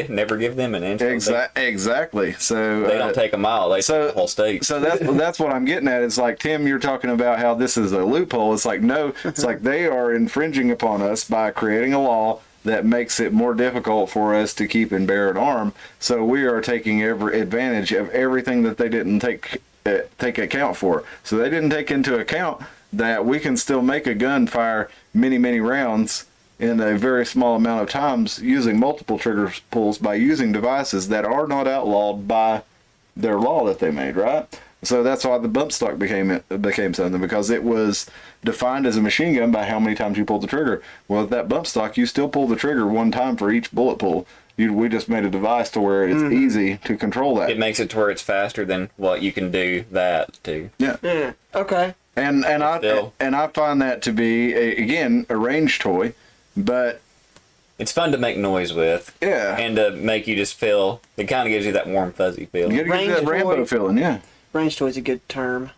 never give them an inch. Exactly. So They don't take a mile. They take the whole state. So that's what I'm getting at. Is like, Tim, you're talking about how this is a loophole. It's like, no, it's like they are infringing upon us by creating a law that makes it more difficult for us to keep and bear an arm. So we are taking every advantage of everything that they didn't take account for. So they didn't take into account that we can still make a gun fire many rounds in a very small amount of times using multiple trigger pulls by using devices that are not outlawed by their law that they made, right? So that's why the bump stock became something, because it was defined as a machine gun by how many times you pulled the trigger. Well, with that bump stock, you still pull the trigger one time for each bullet pull. We just made a device to where it's easy to control that. It makes it to where it's faster than what you can do that to. Yeah. Okay. And I find that to be again a range toy, but it's fun to make noise with. Yeah. And to make you just feel. It kind of gives you that warm fuzzy feeling. you get that Rambo toy. feeling, yeah. Range toy is a good term.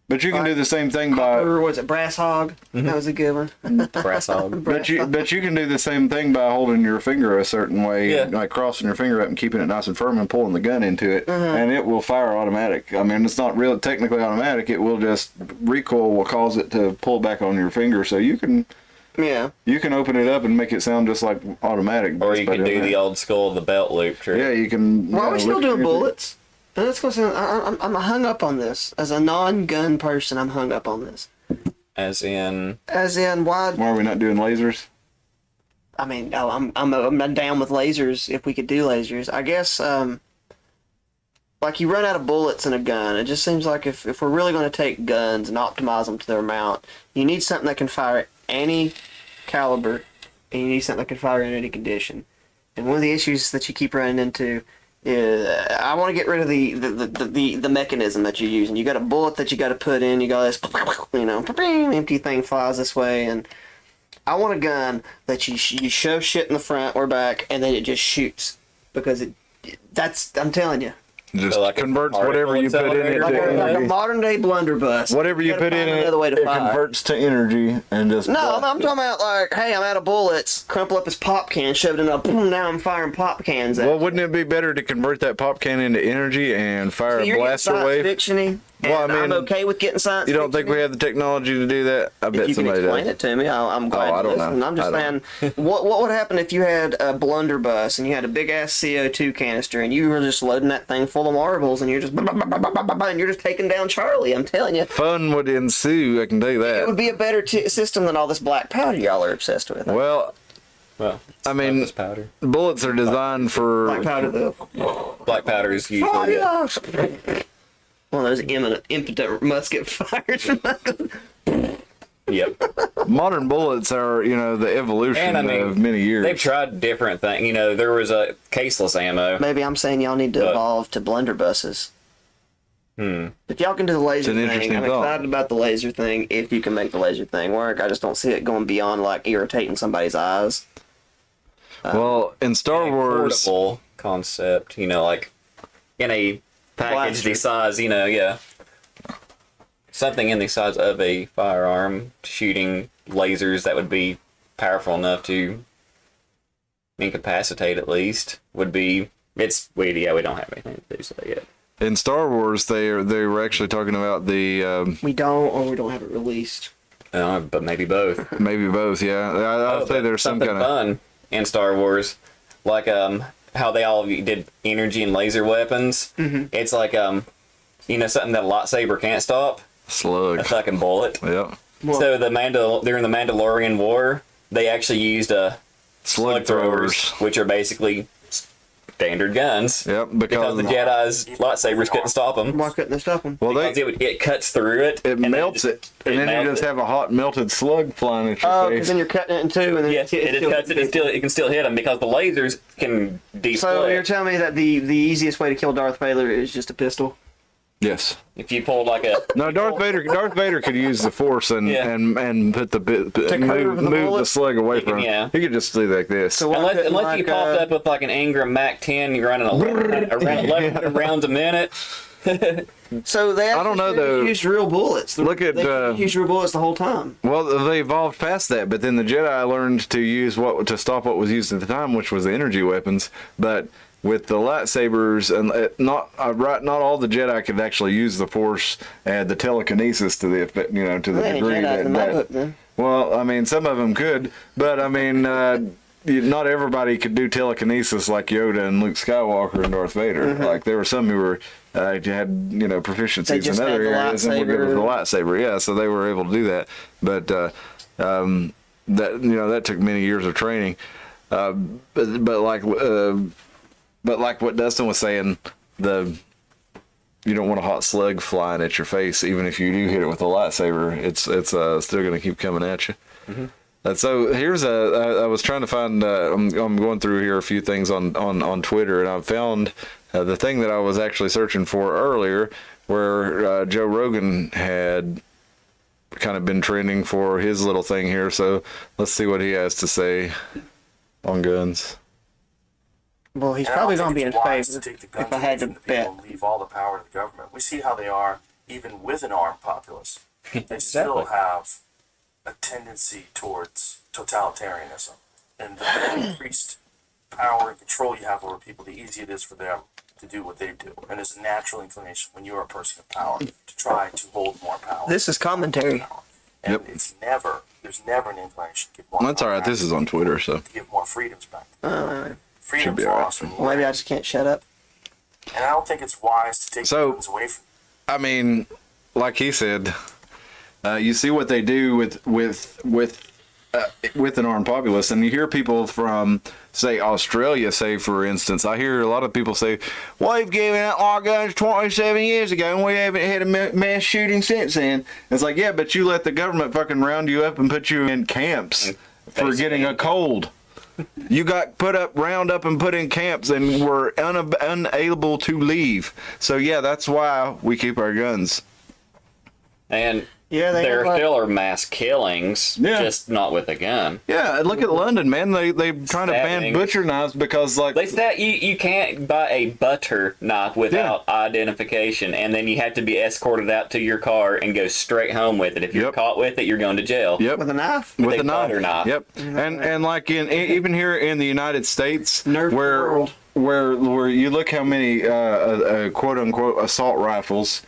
But you can do the same thing by. Or was it Brass Hog? That was a good one. Brass hog. But you can do the same thing by holding your finger a certain way, Yeah. like crossing your finger up and keeping it nice and firm and pulling the gun into it, and it will fire automatic. I mean, it's not really technically automatic. It will just recoil will cause it to pull back on your finger, so you can open it up and make it sound just like automatic. Or you can do the old school, the belt loop trick. Yeah, you can. Why are we still lift doing your- bullets? And that's gonna sound, I'm hung up on this. As a non-gun person, I'm hung up on this. As in, why? Why are we not doing lasers? I mean, I'm down with lasers if we could do lasers. I guess, like you run out of bullets in a gun. It just seems like if we're really going to take guns and optimize them to their amount, you need something that can fire at any caliber, and you need something that can fire in any condition. And one of the issues that you keep running into is I want to get rid of the mechanism that you're using. You got a bullet that you got to put in. You got this, empty thing flies this way, and I want a gun that you shove shit in the front or back, and then it just shoots, because I'm telling you. Just So like a converts particle whatever you put in it accelerator? to Like a energy. modern day blunderbuss. Whatever you gotta put in find it, another way to it fire. converts to energy and just. No, I'm talking about like, hey, I'm out of bullets. Crumple up his pop can, shove it in a. Boom, now I'm firing pop cans. Well, wouldn't it be better to convert that pop can into energy and fire a blaster wave? Fiction-y, Well, and I mean, I'm okay with getting science. You don't think we fiction-y. have the technology to do that? I bet If you can somebody explain does. it to me, I'm glad I to don't listen. know. I'm just I don't saying, what would happen if you had a blunderbuss and you had a big ass CO2 canister and you were just loading that thing full of marbles and you're just and you're just taking down Charlie? I'm telling you, Fun would ensue, I can tell you it would that. be a better system than all this black powder y'all are obsessed with. Well, well, I mean, this powder. bullets are designed for. Black powder, though. Black powder is usually Fire! One of those impotent musket fires. Yep. Modern bullets are, the evolution And I mean, of many years. they've tried different things. There was a caseless ammo. Maybe I'm saying y'all need to But- evolve to blunderbusses. But y'all can do the laser It's an thing. interesting I'm thought. excited about the laser thing if you can make the laser thing work. I just don't see it going beyond like irritating somebody's eyes. Well, in Star Wars, Portable concept. Like in a package Blaster. the size, something in the size of a firearm shooting lasers that would be powerful enough to incapacitate at least would be. We don't have anything to do so yet. In Star Wars, they were actually talking about the We don't have it released. But maybe both. maybe both. Yeah, I'd say there's some something kind of fun in Star Wars, like how they all did energy and laser weapons. Mm-hmm. It's like something that a lightsaber can't stop. slug. A fucking bullet. Yep. So during the Mandalorian War, they actually used Slug throwers. which are basically standard guns. Yep. Because the Jedi's lightsabers couldn't stop them. Why couldn't they stop them? Well, Because it cuts through it. it and melts it, and then you melts just it. have a hot melted slug flying at your Oh, face. because then you're cutting it in two, and then Yes, it just cuts it. It can still hit them because the lasers can de-split. So you're telling me that the easiest way to kill Darth Vader is just a pistol? Yes. If you pull like a No, Darth Vader could use the Force and Yeah. and put the curve the move the bullet? slug away from him. Yeah. He could just do like this. So why unless couldn't, you like, popped up with like an Ingram Mac 10, you're running around 11 rounds a minute. So they I don't know, actually though. used real bullets. Look at, they used real bullets the whole time. Well, they evolved past that, but then the Jedi learned to use to stop what was used at the time, which was the energy weapons. But with the lightsabers, and not all the Jedi could actually use the Force and the telekinesis to the effect, to the There ain't degree Jedi's in my that. book, then. Well, I mean, some of them could, but I mean, not everybody could do telekinesis like Yoda and Luke Skywalker and Darth Vader. Like there were some who were had proficiencies They just in other had the areas and were good with the lightsaber. lightsaber. Yeah, so they were able to do that. But that took many years of training. But like what Dustin was saying, you don't want a hot slug flying at your face, even if you do hit it with a lightsaber. It's still going to keep coming at you. Mm-hmm. So here's I was trying to find. I'm going through here a few things on Twitter, and I found the thing that I was actually searching for earlier, where Joe Rogan had kind of been trending for his little thing here. So let's see what he has to say on guns. Well, he's And I probably don't going to be in think it's wise favor to take the guns if I had to away from the bet. people and leave all the power to the government. We see how they are, even with an armed populace. They still have a tendency towards totalitarianism. And the increased power and control you have over people, the easier it is for them to do what they do. And there's a natural inclination when you're a person of power to try to hold more power. This is commentary. And Yep. there's never an inclination to give more That's all right. This is on Twitter, so to give more freedoms back. Uh, Freedom be for all right. us. well, maybe I just can't shut up. And I don't think it's wise to take So- guns away from I mean, like he said, you see what they do with an armed populace, and you hear people from, say, Australia, say, for instance, I hear a lot of people say, we've given out our guns 27 years ago, and we haven't had a mass shooting since then. It's like, yeah, but you let the government fucking round you up and put you in camps for getting a cold. You got round up and put in camps and were unable to leave. So yeah, that's why we keep our guns. And Yeah, they there have, like- still are mass killings, Yeah. just not with a gun. Yeah, look at London, man. They trying to ban Stabbing. butcher knives because like They said you can't buy a butter knife without identification, and then you have to be escorted out to your car and go straight home with it. If you're Yep. caught with it, you're going to jail. Yep. With a knife? With a a knife. butter knife. Yep. And like even here in the United States, Nerf world. where you look how many quote unquote assault rifles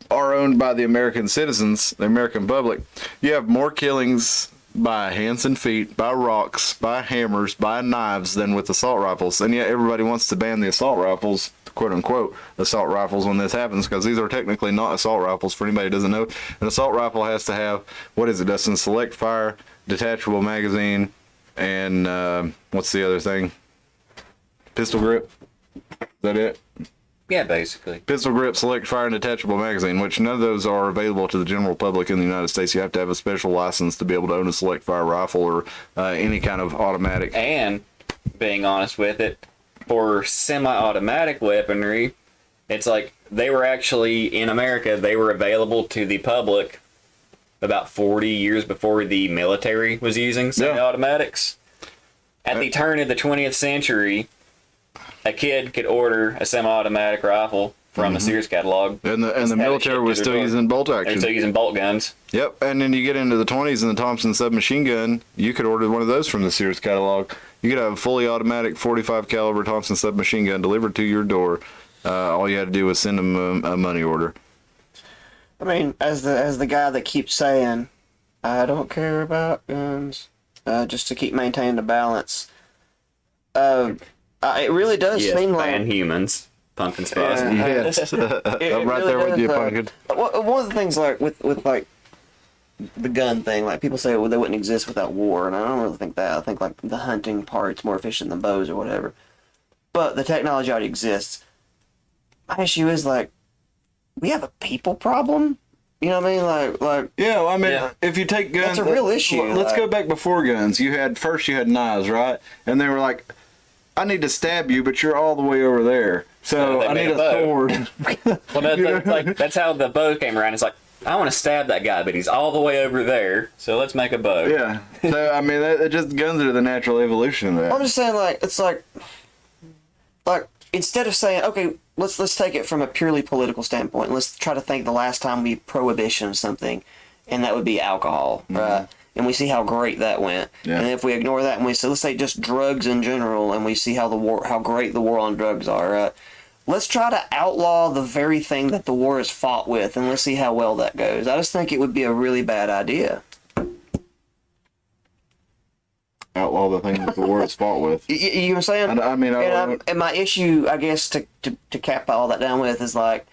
are owned by the American citizens, the American public. You have more killings by hands and feet, by rocks, by hammers, by knives than with assault rifles. And yet everybody wants to ban the assault rifles, quote unquote, assault rifles when this happens, because these are technically not assault rifles. For anybody who doesn't know, an assault rifle has to have, what is it, Dustin? Select fire, detachable magazine, and what's the other thing? Pistol grip? Is that it? Yeah, basically. Pistol grip, select fire, and detachable magazine, which none of those are available to the general public in the United States. You have to have a special license to be able to own a select fire rifle or any kind of automatic. And being honest with it, for semi-automatic weaponry, it's like they were actually in America. They were available to the public about 40 years before the military was using semi-automatics. At the turn of the 20th century, a kid could order a semi-automatic rifle from a Sears catalog. And the Have it military shipped was to still their door. using bolt They're action. still using bolt guns. Yep, and then you get into the 20s and the Thompson submachine gun, you could order one of those from the Sears catalog. You could have a fully automatic 45 caliber Thompson submachine gun delivered to your door. All you had to do was send them a money order. I mean, as the guy that keeps saying, I don't care about guns, just to keep maintaining the balance. It really does Yes, seem ban like humans. Pumpkin spice. Yeah. Yes, I'm right really there with does, you, Pumpkin. one of the things like with like the gun thing, like people say, well, they wouldn't exist without war, and I don't really think that. I think like the hunting part's more efficient than bows or whatever. But the technology already exists. My issue is like we have a people problem. You know what I mean? Like Yeah, well, I mean, Yeah. if you take guns, That's a real issue, Let's like- go back before guns. You had knives, right? And they were like, "I need to stab you, but you're all the way over there, so they I made need a a bow." sword." Well, that's how the bow came around. It's like, I want to stab that guy, but he's all the way over there, so let's make a bow. Yeah. So I mean, that just guns are the natural evolution of that. I'm just saying, like it's like instead of saying, okay, let's take it from a purely political standpoint. Let's try to think the last time we prohibition something, and that would be alcohol, right? And we see how great that went. Yeah. And if we ignore that and we say, let's say just drugs in general, and we see how great the war on drugs are, right? Let's try to outlaw the very thing that the war is fought with, and let's see how well that goes. I just think it would be a really bad idea. Outlaw the thing that the war is fought with. You know what I'm saying? I mean, and my issue, I guess, to cap all that down with is like,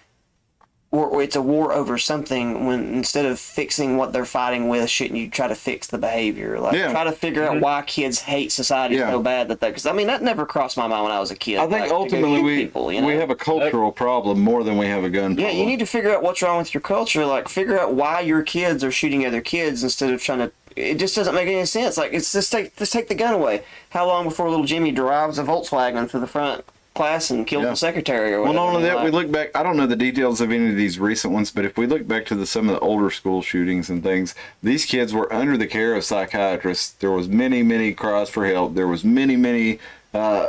it's a war over something when instead of fixing what they're fighting with, shouldn't you try to fix the behavior? Like, Yeah. try to figure out why kids hate society Yeah. so bad because I mean, that never crossed my mind when I was a kid. I think like, to go ultimately shoot we people, you know? we have a cultural problem more than we have a gun problem. Yeah, you need to figure out what's wrong with your culture. Like, figure out why your kids are shooting other kids instead of trying to. It just doesn't make any sense. Like, it's just take the gun away. How long before little Jimmy drives a Volkswagen to the front class and kills Yeah. the secretary or Well, whatever? not only that, Like, we look back. I don't know the details of any of these recent ones, but if we look back to some of the older school shootings and things, these kids were under the care of psychiatrists. There was many cries for help. There was many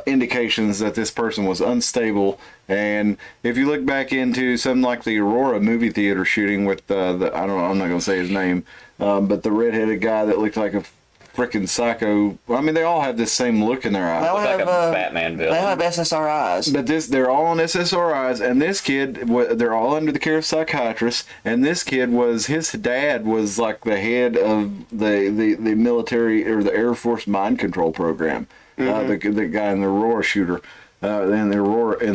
indications that this person was unstable. And if you look back into something like the Aurora movie theater shooting with I'm not going to say his name, but the redheaded guy that looked like a freaking psycho. I mean, they all have this same look in their eyes. They'll Like have, a Batman they villain. have SSRIs. But they're all on SSRIs, and this kid, they're all under the care of psychiatrists, and this kid his dad was like the head of the military or the Air Force mind control program. The guy in the Aurora shooter, in the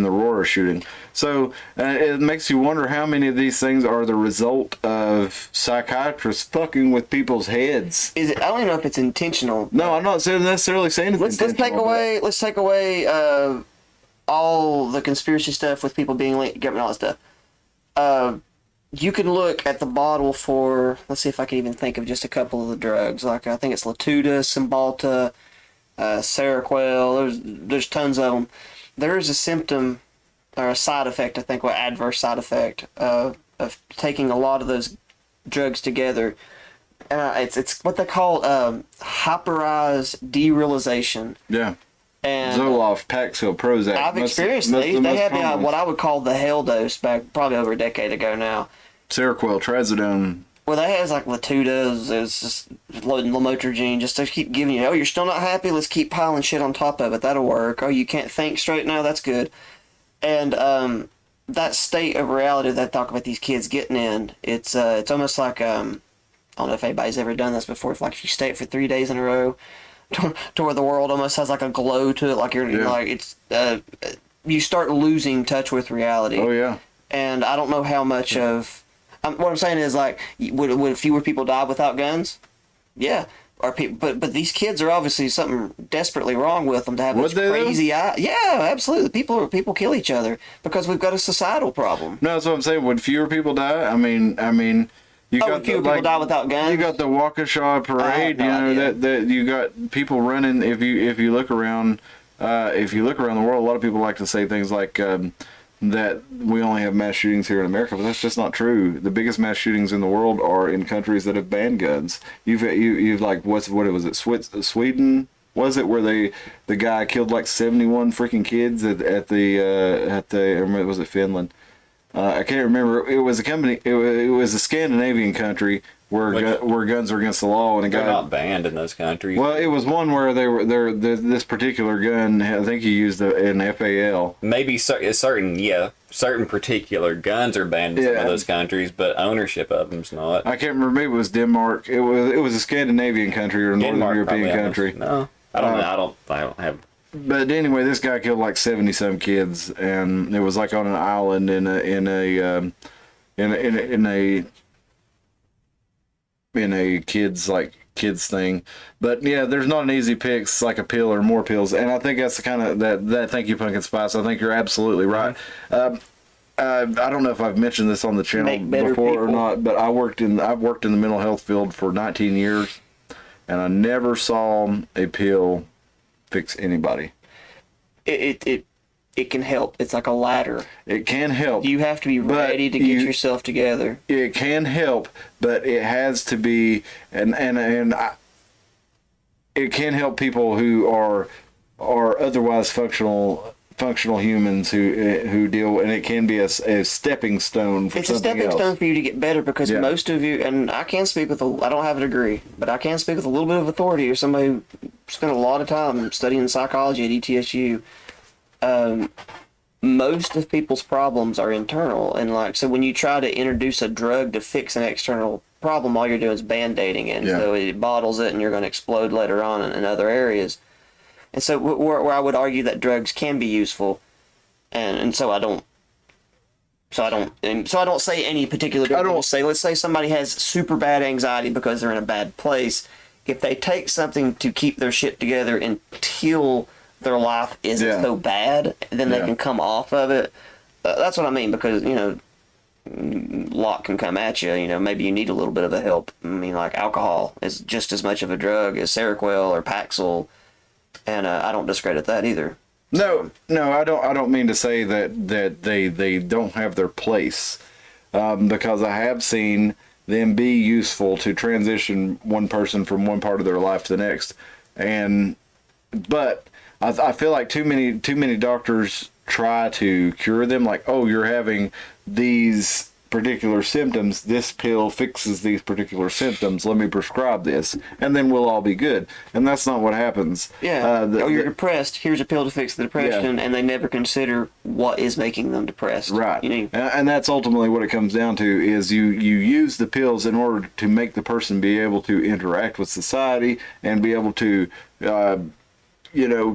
Aurora shooting. So it makes you wonder how many of these things are the result of psychiatrists fucking with people's heads. Is it? I don't even know if it's intentional. No, I'm not necessarily saying it's Let's take intentional, away. Let's take away all the conspiracy stuff with people being linked to government, all that stuff. You can look at the bottle for. Let's see if I can even think of just a couple of the drugs. Like I think it's Latuda, Cymbalta, Seroquel. There's tons of them. There is a symptom or a side effect. I think, or adverse side effect of taking a lot of those drugs together. It's what they call hyperized derealization. Yeah. And Zoloft, Paxil, Prozac. I've experienced these. They had what I would call the hell dose back probably over a decade ago now. Seroquel, Trazodone. Well, they has like Latuda, it's just loading lamotrigine just to keep giving you, oh, you're still not happy? Let's keep piling shit on top of it. That'll work. Oh, you can't think straight now? That's good. And that state of reality that I talk about these kids getting in, it's almost like, I don't know if anybody's ever done this before, if you stay it for 3 days in a row, to where the world almost has like a glow to it, like you start losing touch with reality. Oh, yeah. And I don't know how much of what I'm saying is like would fewer people die without guns? Yeah. Or people, but these kids are obviously something desperately wrong with them to have this crazy eye. Yeah, absolutely. People kill each other because we've got a societal problem. No, that's what I'm saying. Would fewer people die? I mean, you got fewer people die without guns. You got the Waukesha parade. no idea. that you got people running. If you look around, the world, a lot of people like to say things like that we only have mass shootings here in America, but that's just not true. The biggest mass shootings in the world are in countries that have banned guns. You've like what was it? Sweden, was it where the guy killed like 71 freaking kids at the was it Finland? I can't remember. It was a company. It was a Scandinavian country where guns were against the law, and a They're guy. not banned in those countries. Well, it was one where this particular gun. I think he used an FAL. Maybe certain particular guns are banned in some of those countries, but ownership of them's not. I can't remember. Maybe it was Denmark. It was a Scandinavian country or a Northern European country. No, I don't know. I don't have. But anyway, this guy killed like 70-some kids, and it was like on an island in a kids thing. But yeah, there's not an easy fix like a pill or more pills, and I think that's the kind of that. Thank you, Pumpkin Spice. I think you're absolutely right. I don't know if I've mentioned this on the channel before or not, but I've worked in the mental health field for 19 years, and I never saw a pill fix anybody. It can help. It's like a ladder. It can help. You have to be ready to get yourself together. It can help, but it has to be it can help people who are otherwise functional humans who deal, and it can be a stepping stone for something else. It's a stepping stone for you to get better, because most of you, and I can't speak with I don't have a degree, but I can speak with a little bit of authority, or somebody who spent a lot of time studying psychology at ETSU. Most of people's problems are internal, and so when you try to introduce a drug to fix an external problem, all you're doing is band-aiding it, so it bottles it, and you're going to explode later on in other areas. And so where I would argue that drugs can be useful, and so I don't say any particular drug. I don't say, let's say somebody has super bad anxiety because they're in a bad place. If they take something to keep their shit together until their life isn't so bad, then they can come off of it. That's what I mean, because a lot can come at you. Maybe you need a little bit of a help. I mean, like alcohol is just as much of a drug as Seroquel or Paxil. And I don't discredit that either. No, I don't mean to say that they don't have their place, because I have seen them be useful to transition one person from one part of their life to the next, but I feel like too many doctors try to cure them. Like, oh, you're having these particular symptoms, this pill fixes these particular symptoms, let me prescribe this, and then we'll all be good. And that's not what happens. You're depressed, here's a pill to fix the depression, and they never consider what is making them depressed. Right. And that's ultimately what it comes down to, is you use the pills in order to make the person be able to interact with society and be able to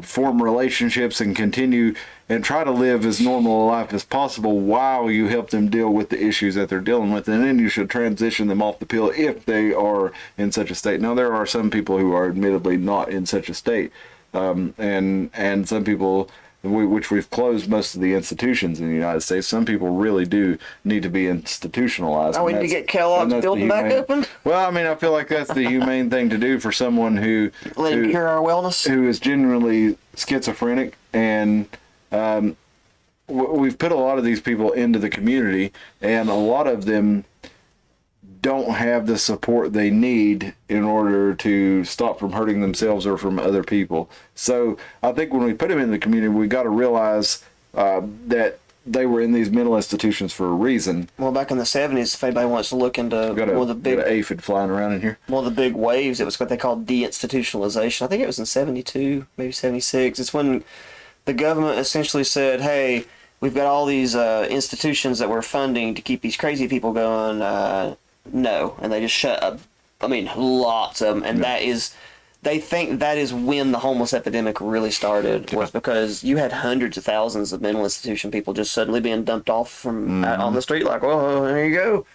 form relationships and continue and try to live as normal a life as possible while you help them deal with the issues that they're dealing with. And then you should transition them off the pill if they are in such a state. Now, there are some people who are admittedly not in such a state. And some people, which we've closed most of the institutions in the United States, some people really do need to be institutionalized. Oh, we need to get Kellogg's building back open? Well, I mean, I feel like that's the humane thing to do for someone who cure our wellness, who is genuinely schizophrenic. And we've put a lot of these people into the community, and a lot of them don't have the support they need in order to stop from hurting themselves or from other people. So I think when we put them in the community, we got to realize that they were in these mental institutions for a reason. Well, back in the 70s, if anybody wants to look into one of the big aphid flying around in here, one of the big waves, it was what they called deinstitutionalization. I think it was in 72, maybe 76. It's when the government essentially said, hey, we've got all these institutions that we're funding to keep these crazy people going. No. And they just shut up, lots of them. And they think that is when the homeless epidemic really started, was because you had hundreds of thousands of mental institution people just suddenly being dumped off from out on the street, like, well, there you go.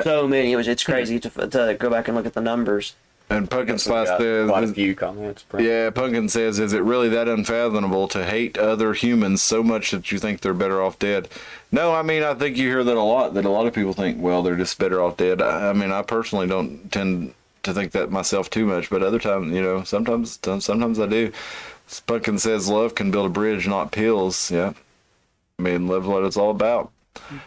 So many. It's crazy to go back and look at the numbers. And Pumpkin Spice says, quite a few comments. Yeah, Pumpkin says, is it really that unfathomable to hate other humans so much that you think they're better off dead? No, I mean, I think you hear that a lot of people think, well, they're just better off dead. I personally don't tend to think that myself too much, but other times, sometimes I do. Pumpkin says, love can build a bridge, not pills. Yeah. Love what it's all about.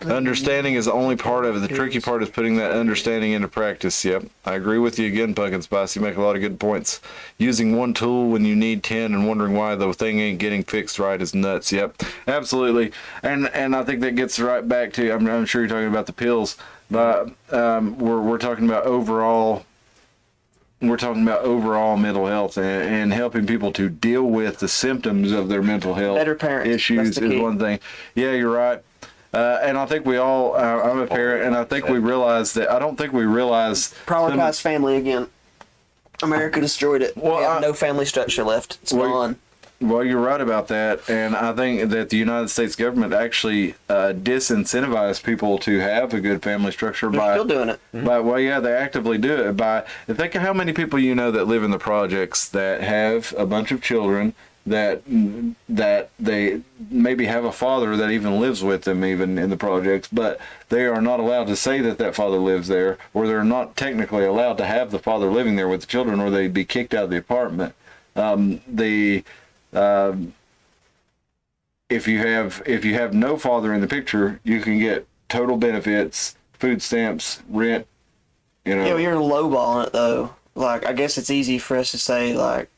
Understanding is the only part of it. The tricky part is putting that understanding into practice. Yep. I agree with you again, Pumpkin Spice. You make a lot of good points. Using one tool when you need 10 and wondering why the thing ain't getting fixed right is nuts. Yep. Absolutely. And I think that gets right back to, I'm sure you're talking about the pills, but we're talking about overall. We're talking about overall mental health and helping people to deal with the symptoms of their mental health Better parents. issues is one thing. Yeah, you're right. And I think we all, I'm a parent, and I think we realize that, I don't think we realize. Prioritize family again. America destroyed it. Well, we have no family structure left. It's gone. Well, you're right about that, and I think that the United States government actually disincentivized people to have a good family structure. They're still doing it. Well, yeah, they actively do it by. Think of how many people you know that live in the projects that have a bunch of children that they maybe have a father that even lives with them, even in the projects, but they are not allowed to say that father lives there, or they're not technically allowed to have the father living there with the children, or they'd be kicked out of the apartment. If you have no father in the picture, you can get total benefits, food stamps, rent. You know. Yeah, you're lowballing it though. Like, I guess it's easy for us to say, like.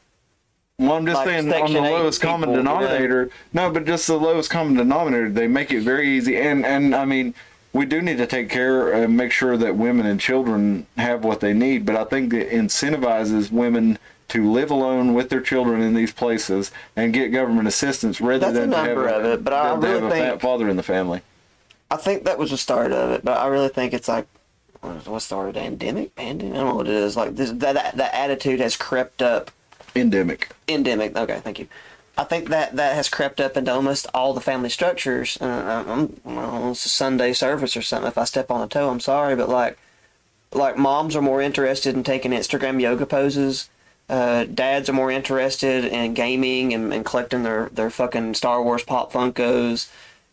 Well, I'm just like saying on the Section 8 lowest common people, denominator. You No, but just the lowest common denominator. They make it very easy, and I mean, we do need to take care and make sure that women and children have what they need. But I think it incentivizes women to live alone with their children in these places and get government assistance rather That's than a to have number of it, but I than to really have a think- fat father in the family. I think that was the start of it, but I really think it's like, what's the word? Pandemic? I don't know what it is. Like this, that attitude has crept up. Endemic. Okay, thank you. I think that has crept up into almost all the family structures. It's a Sunday service or something. If I step on a toe, I'm sorry, but like moms are more interested in taking Instagram yoga poses. Dads are more interested in gaming and collecting their fucking Star Wars Pop Funkos.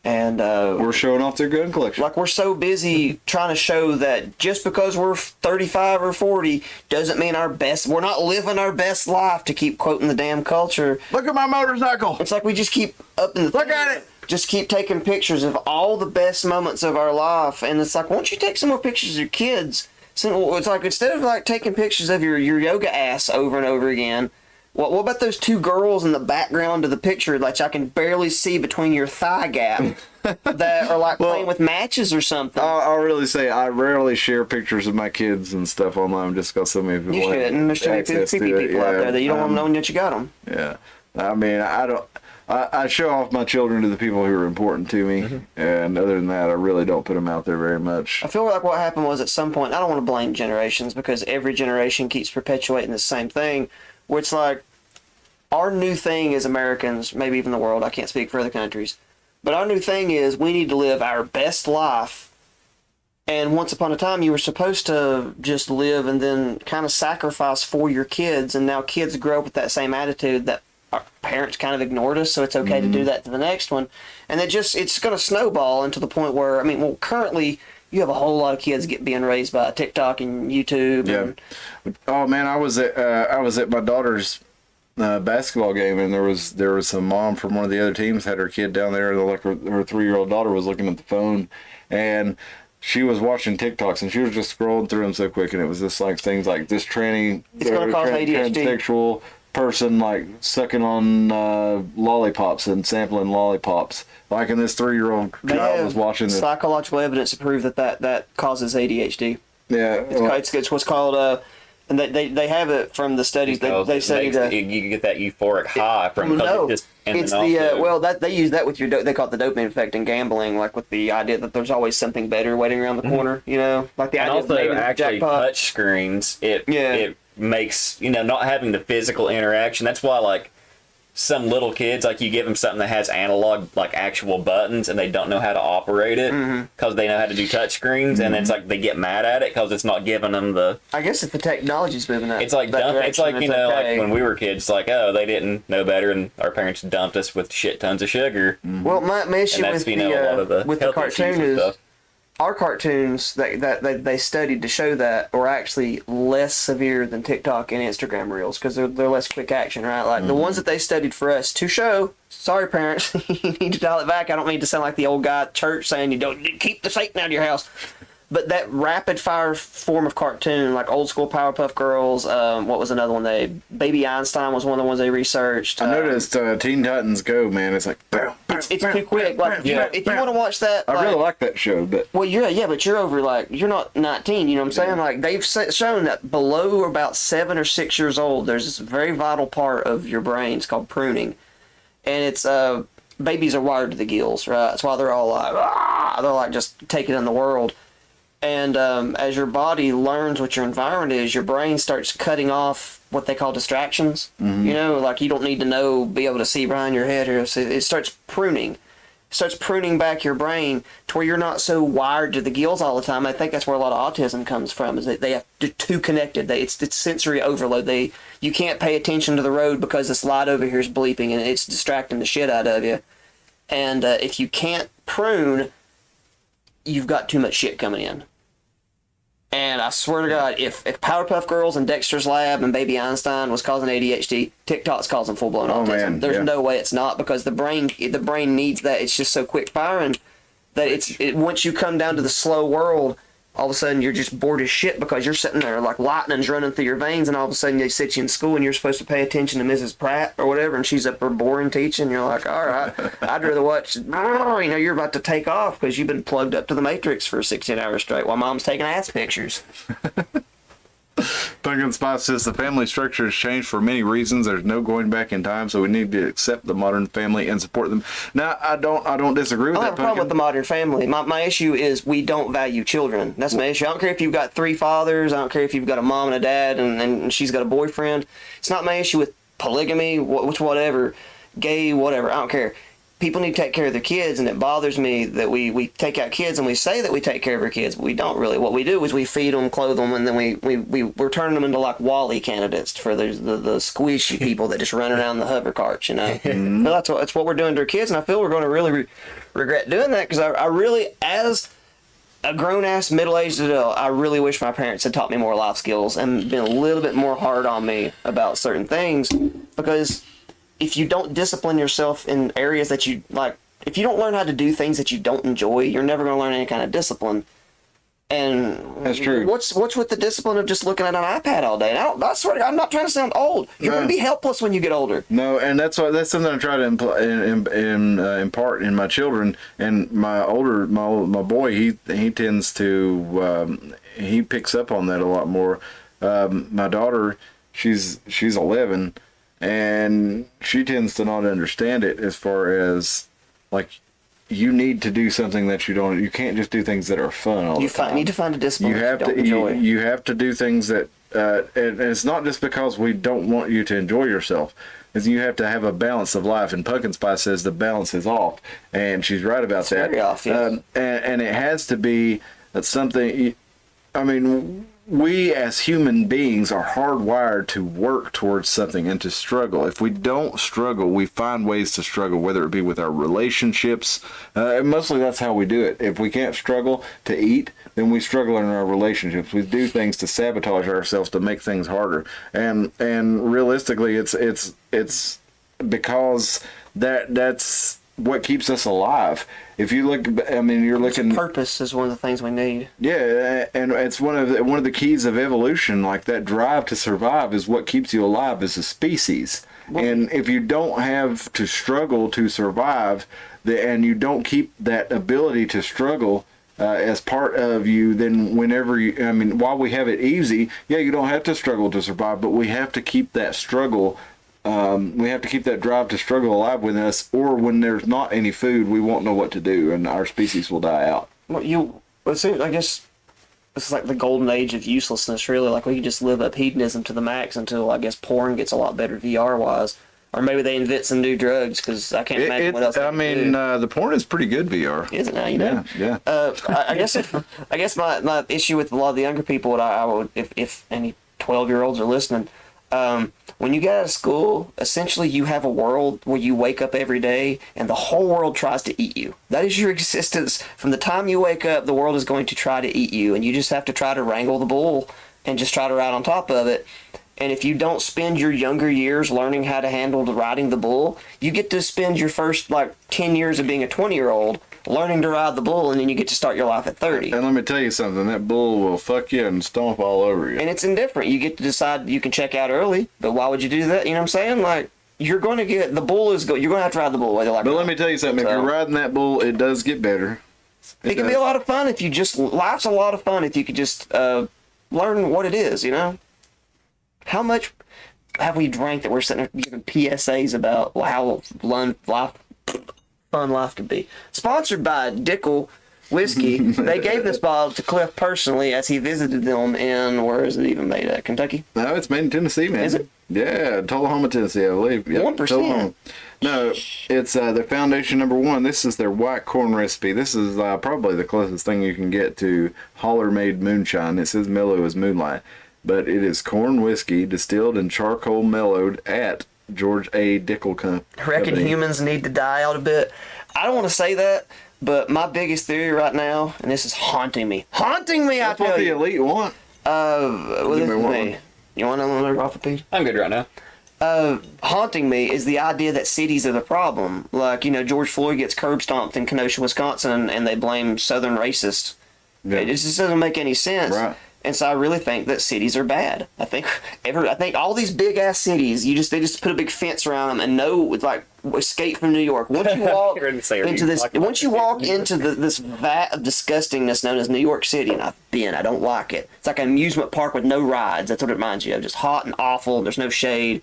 And We're showing off their gun collection. like, we're so busy trying to show that just because we're 35 or 40 doesn't mean we're not living our best life, to keep quoting the damn culture. Look at my motorcycle. It's like we just keep up in the Look at it. Just keep taking pictures of all the best moments of our life, and it's like, why don't you take some more pictures of your kids? So it's like, instead of like taking pictures of your yoga ass over and over again, what about those two girls in the background of the picture, like I can barely see between your thigh gap, that are like playing with matches or something? I'll really say I rarely share pictures of my kids and stuff online just because so many people You have shouldn't. There's too many access to people it. out there that you don't want to know that you got them. Yeah. I mean, I show off my children to the people who are important to me, and other than that, I really don't put them out there very much. I feel like what happened was, at some point, I don't want to blame generations, because every generation keeps perpetuating the same thing, where it's like, our new thing as Americans, maybe even the world, I can't speak for other countries, but our new thing is we need to live our best life. And once upon a time, you were supposed to just live and then kind of sacrifice for your kids, and now kids grow up with that same attitude that our parents kind of ignored us, so it's okay to do that to the next one. And it's going to snowball into the point where, currently you have a whole lot of kids being raised by TikTok and YouTube. Yeah. Oh man, I was at my daughter's basketball game, and there was some mom from one of the other teams had her kid down there. Like her 3-year-old daughter was looking at the phone, and she was watching TikToks, and she was just scrolling through them so quick, and it was just like things like this tranny, It's gonna cause ADHD. transsexual person like sucking on lollipops and sampling lollipops. Like, and this 3-year-old child was watching this. Psychological evidence to prove that causes ADHD. Yeah, It's what's called and they have it from the studies. They study you get that euphoric high from no, it's it's the they use that with they call it the dopamine effect in gambling, like with the idea that there's always something better waiting around the corner. You know, like the and idea also of maybe actually jackpot. touch screens. It makes not having the physical interaction. That's why like some little kids, like you give them something that has analog, like actual buttons, and they don't know how to operate it because they know how to do touch screens, and it's like they get mad at it because it's not giving them the. I guess if the technology's moving that, It's like it's like okay. like when we were kids, like they didn't know better, and our parents dumped us with shit tons of sugar. Well, my issue And that's with a lot of the with the health issues cartoon and is stuff. our cartoons that they studied to show that were actually less severe than TikTok and Instagram Reels because they're less quick action, right? Like the ones that they studied for us to show. Sorry, parents, you need to dial it back. I don't mean to sound like the old guy at church saying you don't keep the Satan out of your house. But that rapid fire form of cartoon, like old school Powerpuff Girls, what was another one? Baby Einstein was one of the ones they researched. I noticed Teen Titans Go, man. It's like bam, bam, it's too quick. Like if you want to watch that, I really like that show, but well, but you're over like you're not 19. You know what I'm saying? Like they've shown that below about 7 or 6 years old, there's this very vital part of your brain. It's called pruning, and it's babies are wired to the gills, right? That's why they're all like they're like just taking in the world. And as your body learns what your environment is, your brain starts cutting off what they call distractions. Mm-hmm. You know, like you don't need to be able to see behind your head. It starts pruning. It starts pruning back your brain to where you're not so wired to the gills all the time. I think that's where a lot of autism comes from, is that they have too connected. It's sensory overload. You can't pay attention to the road because this light over here is bleeping and it's distracting the shit out of you. And if you can't prune, you've got too much shit coming in. And I swear to God, if Powerpuff Girls and Dexter's Lab and Baby Einstein was causing ADHD, TikTok's causing full-blown autism. Man, There's no way it's not, because the brain needs that. It's just so quick firing that once you come down to the slow world, all of a sudden you're just bored as shit because you're sitting there like lightning's running through your veins, and all of a sudden they sit you in school and you're supposed to pay attention to Mrs. Pratt or whatever, and she's up there boring teaching. You're like, all right, I'd rather watch. You're about to take off because you've been plugged up to the Matrix for 16 hours straight while mom's taking ass pictures. Pumpkin Spice says the family structure has changed for many reasons. There's no going back in time, so we need to accept the modern family and support them. Now, I don't disagree with I that. don't have a problem with the modern family. My issue is we don't value children. That's my issue. I don't care if you've got 3 fathers. I don't care if you've got a mom and a dad and she's got a boyfriend. It's not my issue with polygamy, whatever, gay, whatever. I don't care. People need to take care of their kids, and it bothers me that we take out kids and we say that we take care of our kids, but we don't really. What we do is we feed them, clothe them, and then we're turning them into like Wall-E candidates for the squishy people that just run around the hover carts, you know. Mm-hmm. That's what we're doing to our kids, and I feel we're going to really regret doing that, because I really, as a grown-ass middle-aged adult, I really wish my parents had taught me more life skills and been a little bit more hard on me about certain things, because if you don't discipline yourself in areas that you like, if you don't learn how to do things that you don't enjoy, you're never going to learn any kind of discipline. And that's true. What's with the discipline of just looking at an iPad all day? I swear to God, I'm not trying to sound old. You're going to be helpless when you get older. No, and that's something I try to impart in my children. And my boy, he tends to he picks up on that a lot more. My daughter, she's 11. And she tends to not understand it, as far as, like, you need to do something that you can't just do things that are fun all the time. You need to find a discipline you have to enjoy. You have to do things that, and it's not just because we don't want you to enjoy yourself. Is you have to have a balance of life, and Pumpkin Spice says the balance is off, and she's right about that. Very off, yes. And it has to be something. I mean, we as human beings are hardwired to work towards something and to struggle. If we don't struggle, we find ways to struggle, whether it be with our relationships. And mostly that's how we do it. If we can't struggle to eat, then we struggle in our relationships. We do things to sabotage ourselves to make things harder. And realistically, it's because that's what keeps us alive. If you look, I mean, you're looking. Purpose is one of the things we need. Yeah, and it's one of the keys of evolution. Like, that drive to survive is what keeps you alive as a species. Well, and if you don't have to struggle to survive, and you don't keep that ability to struggle as part of you, then while we have it easy, yeah, you don't have to struggle to survive, but we have to keep that struggle. We have to keep that drive to struggle alive with us, or when there's not any food, we won't know what to do, and our species will die out. Well, I guess this is like the golden age of uselessness, really. Like, we can just live up hedonism to the max until, I guess, porn gets a lot better VR-wise. Or maybe they invent some new drugs, because I can't imagine what else. The porn is pretty good VR. Is it now? You know. Yeah. I guess my issue with a lot of the younger people, what I would, if any 12-year-olds are listening, When you get out of school, essentially you have a world where you wake up every day and the whole world tries to eat you. That is your existence. From the time you wake up, the world is going to try to eat you, and you just have to try to wrangle the bull and just try to ride on top of it. And if you don't spend your younger years learning how to handle riding the bull, you get to spend your first 10 years of being a 20-year-old learning to ride the bull, and then you get to start your life at 30. And let me tell you something, that bull will fuck you and stomp all over you. And it's indifferent. You get to decide you can check out early, but why would you do that? You know what I'm saying? You're going to get, the bull is you're going to have to ride the bull whether you like it or But not. let me tell you something, if you're riding that bull, it does get better. It can be a lot of fun if you just, life's a lot of fun if you could just learn what it is, you know? How much have we drank that we're sitting there giving PSAs about how fun life can be? Sponsored by Dickel Whiskey. They gave this bottle to Cliff personally as he visited them in, where is it even made at? Kentucky? No, it's made in Tennessee, man. Is it? Yeah, Tullahoma, Tennessee, I believe. Yep, 1%. Tullahoma. No, it's their foundation #1. This is their white corn recipe. This is probably the closest thing you can get to holler-made moonshine. It says mellow as moonlight. But it is corn whiskey distilled and charcoal mellowed at George A. Dickel Company. I reckon humans need to die out a bit. I don't want to say that, but my biggest theory right now, and this is haunting me, I That's what tell the you. elite want. Well, this is me. You want another off the page? I'm good right now. Haunting me is the idea that cities are the problem. George Floyd gets curb stomped in Kenosha, Wisconsin, and they blame Southern racists. Yeah. It just doesn't make any sense. Right. And so I really think that cities are bad. I think all these big ass cities, they just put a big fence around them and escape from New York. Once you walk You're gonna say, are into you this, talking once you walk into this vat of disgustingness known as New York City, and I've been, I don't like it. It's like an amusement park with no rides. That's what it reminds you of. Just hot and awful. There's no shade.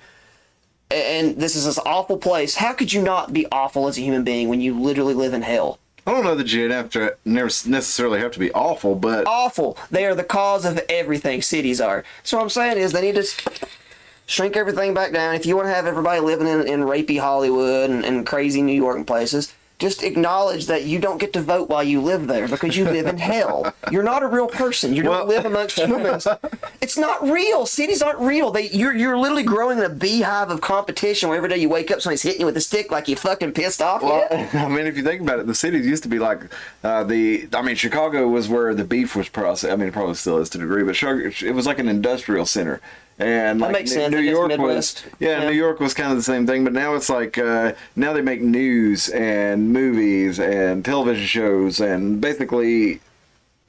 And this is this awful place. How could you not be awful as a human being when you literally live in hell? I don't know that you'd have to never necessarily have to be awful, but Awful. They are the cause of everything. Cities are. So what I'm saying is they need to shrink everything back down. If you want to have everybody living in rapey Hollywood and crazy New York and places, just acknowledge that you don't get to vote while you live there because you live in hell. You're not a real person. You don't live amongst humans. It's not real. Cities aren't real. You're literally growing in a beehive of competition where every day you wake up, somebody's hitting you with a stick like you fucking pissed off yet. I mean, if you think about it, the cities used to be like Chicago was where the beef was processed. I mean, it probably still is to a degree, but it was like an industrial center. And That makes sense. New I guess York Midwest. was, New York was kind of the same thing, but now it's like now they make news and movies and television shows and basically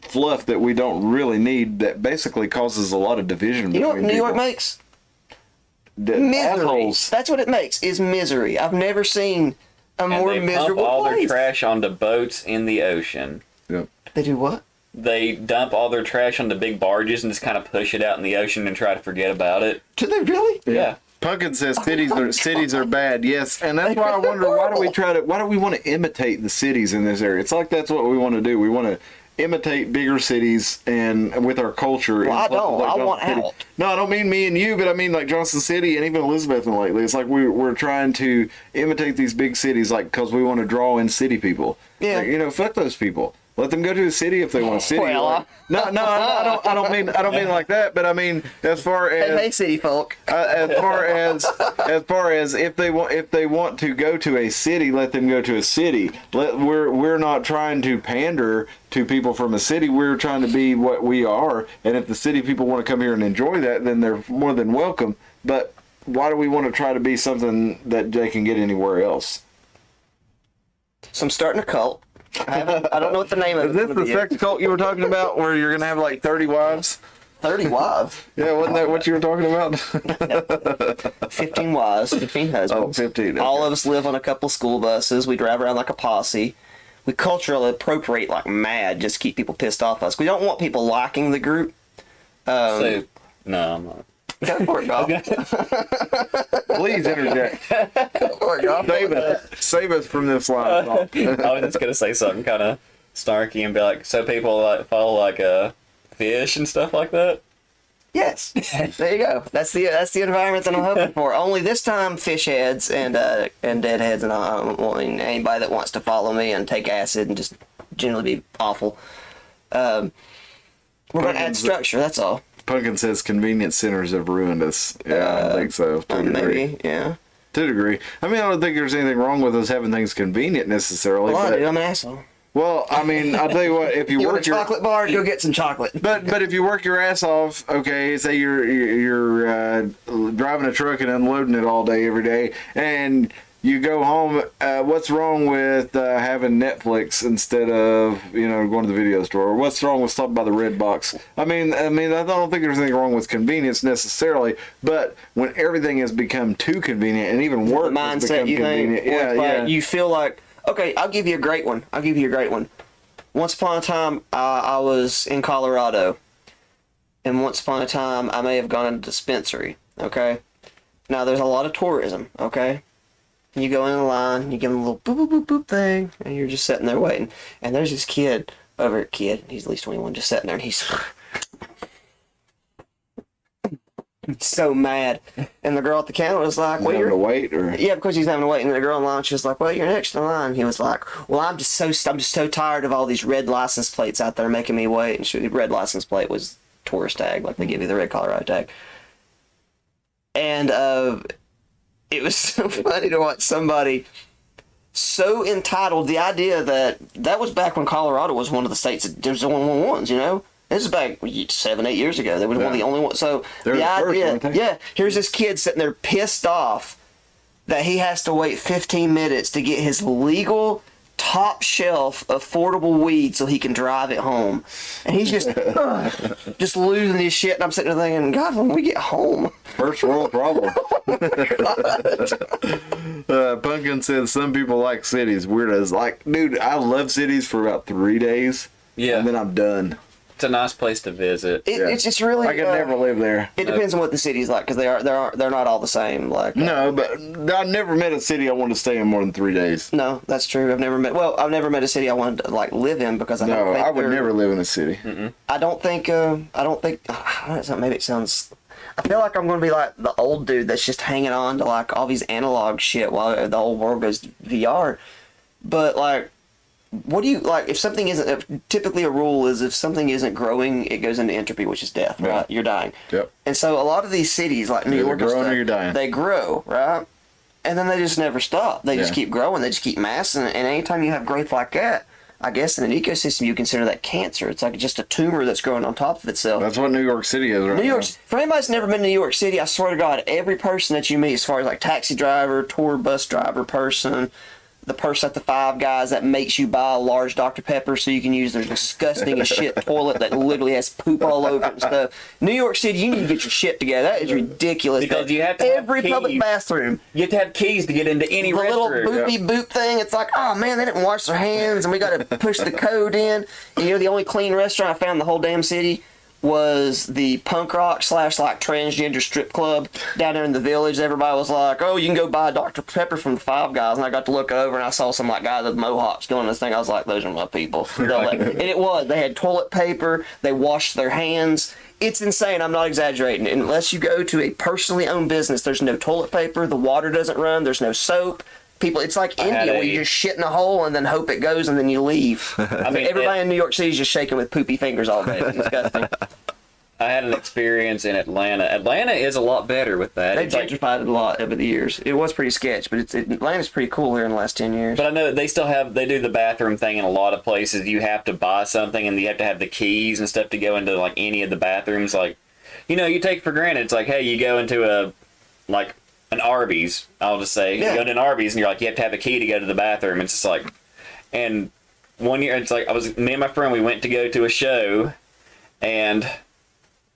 fluff that we don't really need that basically causes a lot of division. You know what between New York people. makes? Misery. Misery. That's what it makes, is misery. I've never seen a more And they pump miserable all place. their trash onto boats in the ocean. Yep. They do what? They dump all their trash onto big barges and just kind of push it out in the ocean and try to forget about it. Do they really? Yeah. Pumpkin says cities are bad. Yes, and that's why I wonder why do we want to imitate the cities in this area? It's like that's what we want to do. We want to imitate bigger cities and with our culture. Well, I don't. I Johnson want City. out. No, I don't mean me and you, but I mean like Johnson City and even Elizabethton lately. It's like we're trying to imitate these big cities, because we want to draw in city people. Yeah. Fuck those people. Let them go to a city if they want a city. Well, No, I don't mean like that. But I mean, as far as Hey, city folk. as far as if they want to go to a city, let them go to a city. We're not trying to pander to people from a city. We're trying to be what we are. And if the city people want to come here and enjoy that, then they're more than welcome. But why do we want to try to be something that they can get anywhere else? So I'm starting a cult. I don't know what the name of Is this the sex cult you were talking about, where you're gonna have like 30 wives? 30 wives. Yeah, wasn't that what you were talking about? 15 wives, 15 husbands. Oh, 15, okay. All of us live on a couple school buses. We drive around like a posse. We culturally appropriate like mad just to keep people pissed off us. We don't want people liking the group. So, no, I'm not. Go for it, Goff. Please interject. Go for it, Goff. Save us from this line. I was just going to say something kind of snarky and be like, so people follow fish and stuff like that? Yes, there you go. That's the environment that I'm hoping for. Only this time, fish heads and deadheads, and I don't want anybody that wants to follow me and take acid and just generally be awful. We're going to add structure. That's all. Pumpkin says convenience centers have ruined us. Yeah, I think so. To a degree. Maybe, yeah. To a degree. I mean, I don't think there's anything wrong with us having things convenient necessarily. Well, but, dude, I'm an asshole. well, I mean, I'll tell you what. If you, You want work a chocolate bar? Go get some chocolate. but if you work your ass off, okay, say you're driving a truck and unloading it all day every day, and you go home. What's wrong with having Netflix instead of going to the video store? What's wrong with stopping by the Red Box? I mean, I don't think there's anything wrong with convenience necessarily, but when everything has become too convenient, and even work has Mindset, become you convenient, think? yeah. You feel like, okay, I'll give you a great one. Once upon a time, I was in Colorado, and once upon a time, I may have gone to a dispensary. Okay, now there's a lot of tourism. Okay. You go in the line, you give him a little boop, boop, boop, boop thing, and you're just sitting there waiting. And there's this kid, he's at least 21, just sitting there, and he's so mad. And the girl at the counter was like, Well, well, to wait, or yeah, because he's having to wait. And the girl in line, she was like, well, you're next in line. He was like, well, I'm just so tired of all these red license plates out there making me wait. And the red license plate was tourist tag, like they give you the red Colorado tag. And it was so funny to watch somebody so entitled. The idea that was back when Colorado was one of the states that was the only ones, This is back 7-8 years ago. They were one of the only ones. So They're the first, idea, weren't they? yeah, here's this kid sitting there pissed off that he has to wait 15 minutes to get his legal top shelf affordable weed so he can drive it home, and he's just losing his shit. And I'm sitting there thinking, God, when we get home, first world problem. Pumpkin says some people like cities. Weirdos. Like, dude, I love cities for about 3 days. Yeah. And then I'm done. It's a nice place to visit. it's really. I could never live there. It depends on what the city's like, because they're not all the same. Like No, but I never met a city I wanted to stay in more than 3 days. no, that's true. I've never met a city I wanted to like live in, because I don't No, think I would they're- never live in a city. I don't think maybe it sounds. I feel like I'm going to be like the old dude that's just hanging on to like all these analog shit while the whole world goes VR. But like, what do you like if something isn't? Typically, a rule is if something isn't growing, it goes into entropy, which is death. Yeah. Right, you're dying. Yep. And so a lot of these cities, like New Either York, and growing or stuff, you're dying. they grow, right? And then they just never stop. They just Yeah. keep growing. They just keep massing. And anytime you have growth like that, I guess in an ecosystem you consider that cancer. It's like just a tumor that's growing on top of itself. That's what New York City is right New York, now. for anybody that's never been to New York City, I swear to God, every person that you meet, as far as like taxi driver, tour bus driver person, the person at the Five Guys that makes you buy a large Dr. Pepper so you can use their disgusting as shit toilet that literally has poop all over it and stuff. New York City, you need to get your shit together. That is ridiculous. Because you have to have every public keys. bathroom. You have to have keys to get into any The little restroom. boopy boop thing, it's like, oh man, they didn't wash their hands and we got to push the code in. And the only clean restaurant I found in the whole damn city was the punk rock / like transgender strip club down there in the village. Everybody was like, oh, you can go buy a Dr. Pepper from the Five Guys. And I got to look over and I saw some like guys with mohawks doing this thing. I was like, those are my people. And it was. They had toilet paper. They washed their hands. It's insane. I'm not exaggerating. Unless you go to a personally owned business, there's no toilet paper. The water doesn't run. There's no soap. People, it's like India where you just shit in a hole and then hope it goes and then you leave. I mean, Everybody in New York City is just shaking with poopy fingers all day. It's disgusting. I had an experience in Atlanta. Atlanta is a lot better with that. They've It's like- gentrified it a lot over the years. It was pretty sketch, but Atlanta's pretty cool here in the last 10 years. But I know they still they do the bathroom thing in a lot of places. You have to buy something and you have to have the keys and stuff to go into like any of the bathrooms. Like, you take it for granted. It's like, hey, you go into an Arby's, I'll just say. Yeah. You go into an Arby's and you're like, you have to have a key to go to the bathroom. It's just like, and one year, it's like, me and my friend, we went to go to a show, and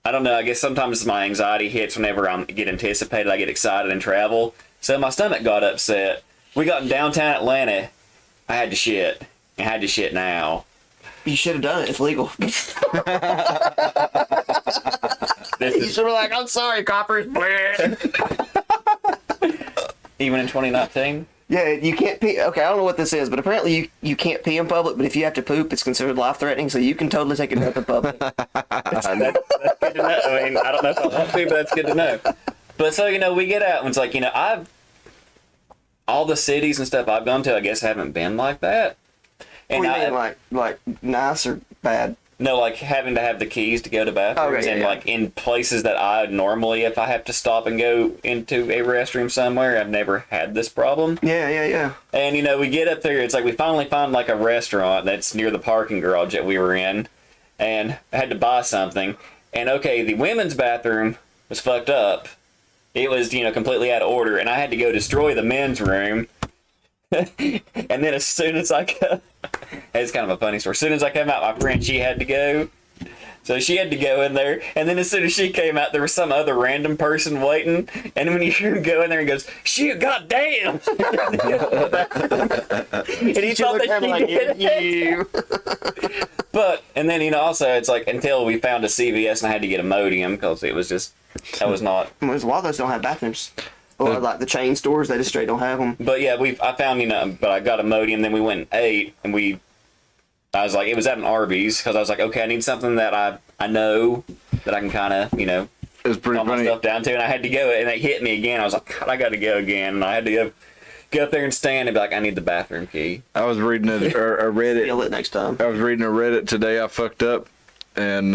I don't know, I guess sometimes my anxiety hits whenever I get anticipated, I get excited and travel. So my stomach got upset. We got in downtown Atlanta, I had to shit. I had to shit now. You should have done it. It's legal. This You is, should have like, I'm sorry, coppers. even in 2019? Yeah, you can't pee. Okay, I don't know what this is, but apparently you can't pee in public, but if you have to poop, it's considered life-threatening, so you can totally take a dump in public. That's good to know. I mean, I don't know if I want to, but that's good to know. But so, we get out and it's like, all the cities and stuff I've gone to, I guess haven't been like that. What And do you mean, like nice or bad? No, like having to have the keys to go to bathrooms, Okay, and yeah. like in places that I normally, if I have to stop and go into a restroom somewhere, I've never had this problem. Yeah. And we get up there, it's like we finally find like a restaurant that's near the parking garage that we were in, and I had to buy something. And okay, the women's bathroom was fucked up. It was, completely out of order, and I had to go destroy the men's room. And then as soon as I go, it's kind of a funny story. As soon as I came out, my friend, she had to go. So she had to go in there, and then as soon as she came out, there was some other random person waiting. And when you hear him go in there, he goes, "Shoot, goddamn!" And he thought that she did it. But and then also it's like until we found a CVS and I had to get a modem because it was just that was not. A lot of those don't have bathrooms. Or like the chain stores, they just straight don't have them. But yeah, I found but I got a modem. Then we went and ate, and I was like, it was at an Arby's because I was like, okay, I need something that I know that I can kind of It's pretty calm my funny. stuff down to, and I had to go, and they hit me again. I was like, God, I got to go again, and I had to go up there and stand and be like, I need the bathroom key. I was reading a Reddit. Feel it next time. I was reading a Reddit today. I fucked up, and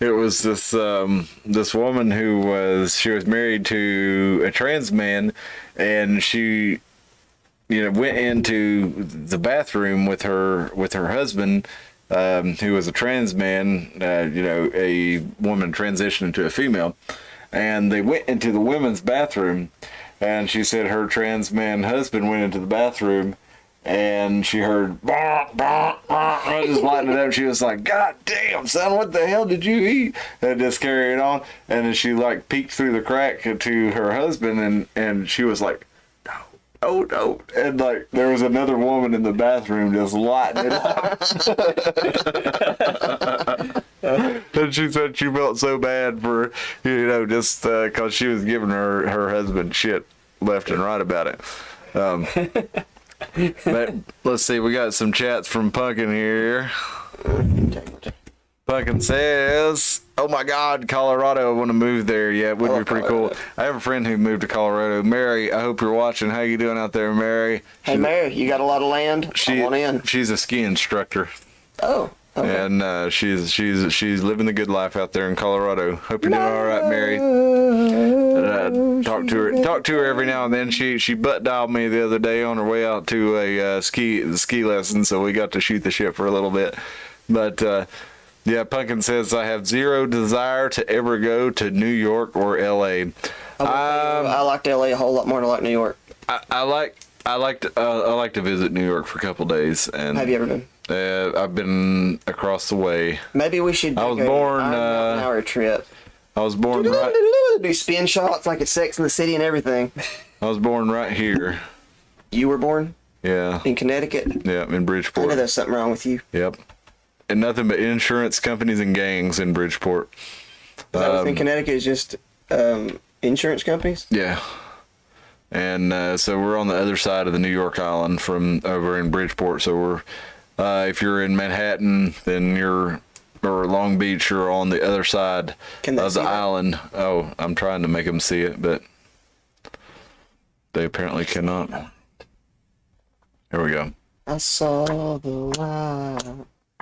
it was this woman who was married to a trans man, and she went into the bathroom with her husband, who was a trans man. A woman transitioned into a female, and they went into the women's bathroom, and she said her trans man husband went into the bathroom. And she heard, bah, bah, bah, just lighting it up. She was like, "God damn, son, what the hell did you eat?" And just carried on. And then she like peeked through the crack to her husband, and she was like, "No, oh no!" And like there was another woman in the bathroom just lighting it up. And she said she felt so bad for just because she was giving her husband shit left and right about it. But let's see, we got some chats from Punkin here. Punkin says, "Oh my God, Colorado! I want to move there. Yeah, it would be pretty cool. I have a friend who moved to Colorado. Mary, I hope you're watching. How you doing out there, Mary?" Hey, Mary, you got a lot of land? I want in. She's a ski instructor. Oh. Okay. And she's living the good life out there in Colorado. Hope you're doing all right, Mary. Talk to her every now and then. She butt dialed me the other day on her way out to a ski lesson, so we got to shoot the shit for a little bit. But yeah, Punkin says, "I have zero desire to ever go to New York or L.A. I liked LA a whole lot more than I like New York. I like to visit New York for a couple days. And Have you ever been? I've been across the way. Maybe we should. I was born. an hour trip. I was born right. Do spin shots like it's Sex in the City and everything. I was born right here. You were born Yeah. in Connecticut. Yeah, in I know Bridgeport. there's something wrong with you. Yep. And nothing but insurance companies and gangs in Bridgeport. Everything in Connecticut is just insurance companies. Yeah. And so we're on the other side of the New York Island from over in Bridgeport. So we're, if you're in Manhattan, then or Long Beach, you're on the other side Can they of the see that? island. Oh, I'm trying to make them see it, but they apparently cannot. Here we go. I saw the light.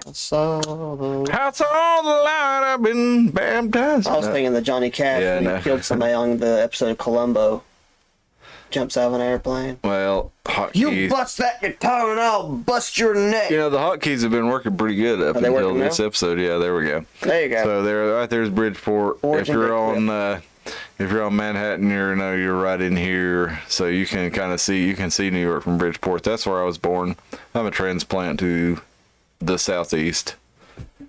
I saw the light. I saw the light, I've been baptized. I was thinking the Johnny Cash Yeah, when no. he killed somebody on the episode of Columbo. Jumps out of an airplane. Well, You hotkeys. bust that guitar and I'll bust your neck. You know, the hotkeys have been working pretty good up Are they until working this now? episode. Yeah, there we go. There you go. So there, right there's Bridgeport. Origin If you're on Manhattan, you're right in here, so you can kind of see New York from Bridgeport. That's where I was born. I'm a transplant to the southeast.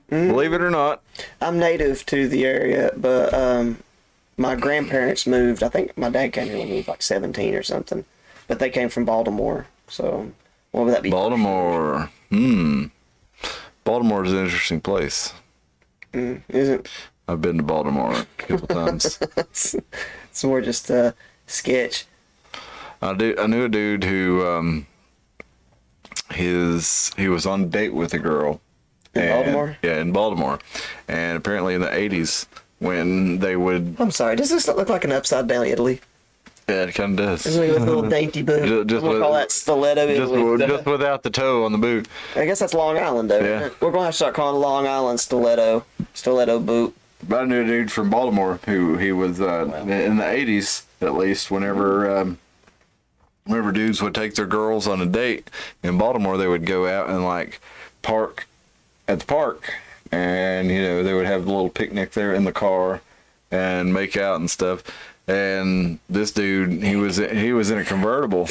Believe it or not. I'm native to the area, but my grandparents moved. I think my dad came here when he was like 17 or something. But they came from Baltimore. So what would that be? Baltimore. Baltimore's an interesting place. Isn't I've been to Baltimore a couple times. it's more just a sketch. I knew a dude who he was on a date with a girl In Baltimore? Yeah, in Baltimore, and apparently in the 80s when they would I'm sorry, does this not look like an upside down Italy? Yeah, it kind of does. It's like a little dainty boot. Just I'm gonna call with- that stiletto. Just without the toe on the boot. I guess that's Long Island, though. Yeah. Isn't it? We're gonna have to start calling Long Island stiletto boot. But I knew a dude from Baltimore who he was in the 80s, at least, whenever dudes would take their girls on a date in Baltimore, they would go out and like park at the park, and they would have a little picnic there in the car and make out and stuff. And this dude, he was in a convertible.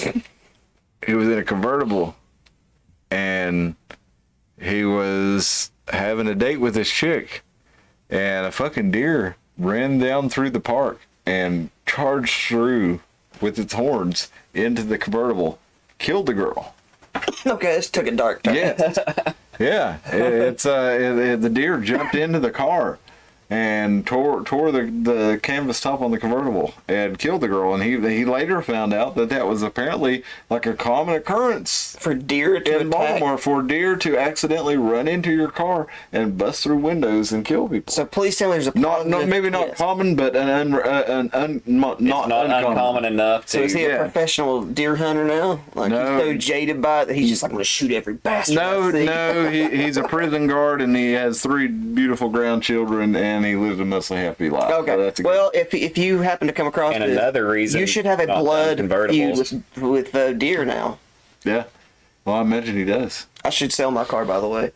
He was in a convertible, and he was having a date with this chick, and a fucking deer ran down through the park and charged through with its horns into the convertible, killed the girl. Okay, this took a dark turn. Yeah, the deer jumped into the car and tore the canvas top on the convertible and killed the girl. And he later found out that was apparently like a common occurrence For deer to in attack. Baltimore, for deer to accidentally run into your car and bust through windows and kill people. So please tell me there's a Not maybe not yes. common, but not Not uncommon enough So to. is he a professional deer hunter now? Like No. he's so jaded by it that he's just like, I'm gonna shoot every bastard. I see. He's a prison guard, and he has 3 beautiful grandchildren, and he lives a mostly happy life. So Okay. that's a good- Well, if you happen to come across And this, another reason you should have a not blood convertibles. feud with deer now. yeah. Well, I imagine he does. I should sell my car, by the way.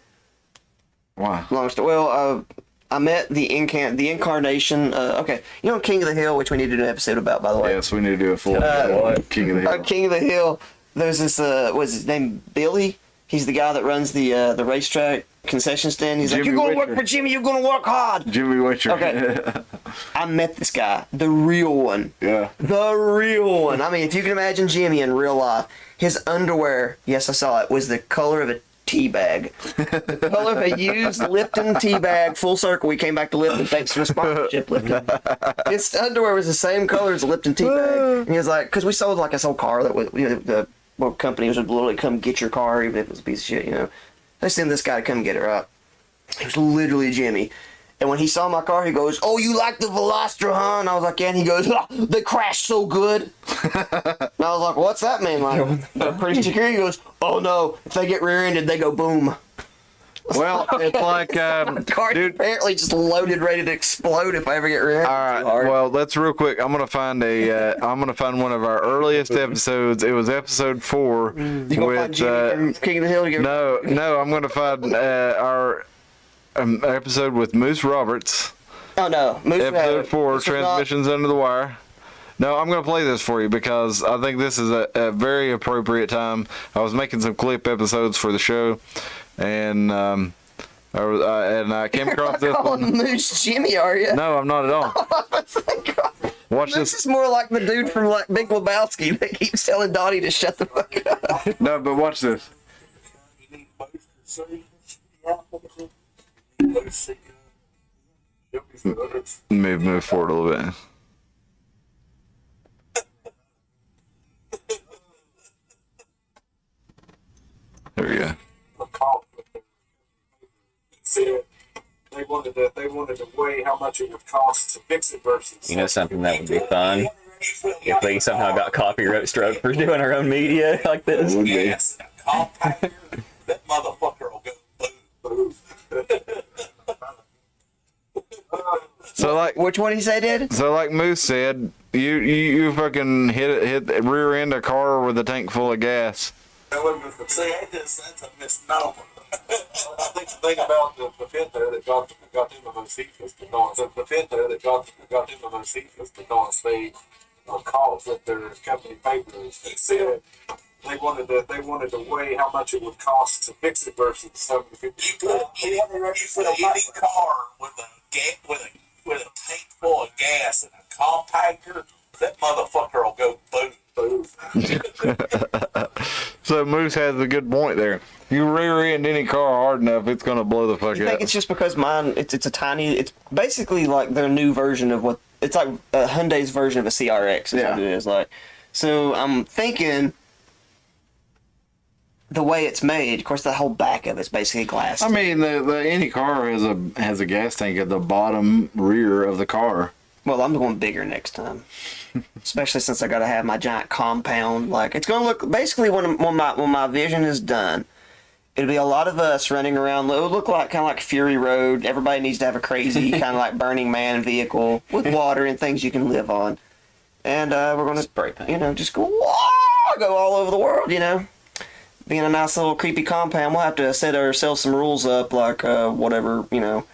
Why? Long story. Well, I met the incarnation. Okay, King of the Hill, which we need to do an episode about, by the way. Yes, we need to do a full King of the Hill. King of the Hill. There's this. What's his name? Billy. He's the guy that runs the racetrack concession stand. He's like, Jimmy "You're gonna Witcher. work for Jimmy. You're gonna work hard." Jimmy Witcher. Okay. I met this guy, the real one. Yeah. The real one. I mean, if you can imagine Jimmy in real life, his underwear, yes, I saw it, was the color of a tea bag. The color of a used Lipton tea bag. Full circle, we came back to Lipton. Thanks for the sponsorship, Lipton. His underwear was the same color as a Lipton tea bag. And he was like, because we sold like this old car that was, the company was literally come get your car, even if it was a piece of shit, They send this guy to come get it, right? It was literally Jimmy. And when he saw my car, he goes, "Oh, you like the Veloster, huh?" And I was like, "Yeah." And he goes, "They crash so good." And I was like, "What's that mean?" Like, pretty secure. He goes, "Oh no, if they get rear-ended, they go boom." Well, it's like, Car dude. apparently just loaded, ready to explode if I ever get rear-ended. All right. too hard. Well, let's real quick. I'm gonna find one of our earliest episodes. It was episode 4 you gonna find Jimmy from King of the Hill to get no. I'm gonna find our episode with Moose Roberts. Oh no, Moose Episode had- 4, this was not- Transmissions Under the Wire. No, I'm going to play this for you because I think this is a very appropriate time. I was making some clip episodes for the show, and I came across this calling one. Moose Jimmy, are you? No, I'm not at all. Watch This this. is more like the dude from like Big Lebowski that keeps telling Dottie to shut the fuck up. No, but watch this. You need both to see. Yeah. You need both to see. Show me photos. Move forward a little bit. There we go. The call. Said they wanted to weigh how much it would cost to fix it versus. Something that would be fun if we somehow got copyright struck for doing our own media like this. Yes, compactor. That motherfucker will go boom, boom. So like Which one he say did? So like Moose said, you fucking hit rear end a car with a tank full of gas. See, that's a misnomer. I think the thing about the Pinto that got them of those features to go on, so the Pinto that got them of those features to go on stage calls that their company papers that said they wanted to weigh how much it would cost to fix it versus 750. You put any car with a tank full of gas and a compactor, that motherfucker will go boom, boom. So Moose has a good point there. You rear end any car hard enough, it's gonna blow the fuck I think up. it's just because mine, it's a tiny, it's basically like their new version of what, it's like Hyundai's version of a CRX is what it is like. So I'm thinking the way it's made, of course the whole back of it's basically glass. I mean, the any car has a gas tank at the bottom rear of the car. Well, I'm going bigger next time. Especially since I got to have my giant compound. Like, it's going to look, basically when my vision is done, it'll be a lot of us running around. It'll look like kind of like Fury Road. Everybody needs to have a crazy kind of like Burning Man vehicle with water and things you can live on. And we're going to, Spray paint. you know, just go all over the world, you know. Being a nice little creepy compound, we'll have to set ourselves some rules up, like whatever, you know.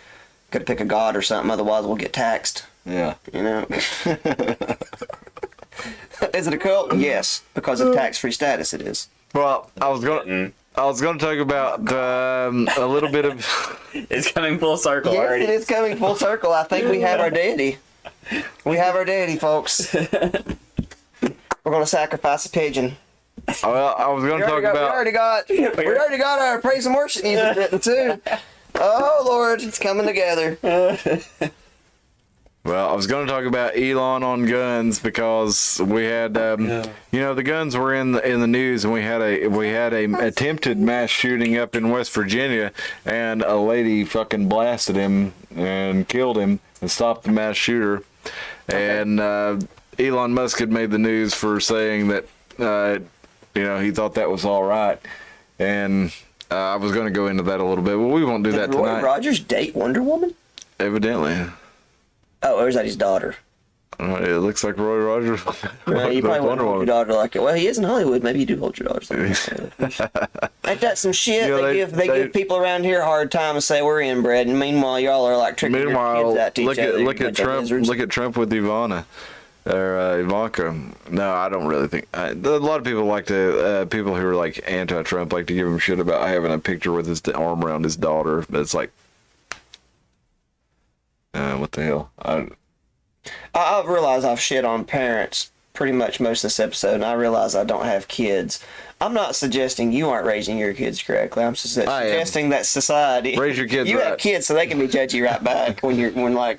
Got to pick a god or something, otherwise we'll get taxed. Yeah. You know. Is it a cult? Yes, because of tax-free status, it is. Well, I was gonna talk about a little bit of. It's coming full circle Yes, already. it is coming full circle. I think we have our deity. We have our deity, folks. We're gonna sacrifice a pigeon. Well, I was gonna talk We about. already got our praise and worship music written too. Oh Lord, it's coming together. Well, I was going to talk about Elon on guns because we had, you know, the guns were in the news, and we had a attempted mass shooting up in West Virginia, and a lady fucking blasted him and killed him and stopped the mass shooter, and Elon Musk had made the news for saying that, you know, he thought that was all right, and I was going to go into that a little bit, but we won't do that Did Roy tonight. Rogers date Wonder Woman? Evidently. Oh, or is that his daughter? It looks like Roy Rogers. You probably wouldn't hold your daughter like it. Well, he is in Hollywood. Maybe you do hold your daughter like that. Ain't that some shit? You know, they give people around here a hard time and say we're inbred, and meanwhile y'all are like tricking your kids out to each other. Look at Trump. Look at Trump with Ivana. Or Ivanka. No, I don't really think. A lot of people like to. People who are like anti-Trump like to give him shit about having a picture with his arm around his daughter. But it's like, what the hell? I realize I've shit on parents pretty much most of this episode, and I realize I don't have kids. I'm not suggesting you aren't raising your kids correctly. I'm suggesting that society Raise your kids You have right. kids, so they can be judgy right back when like.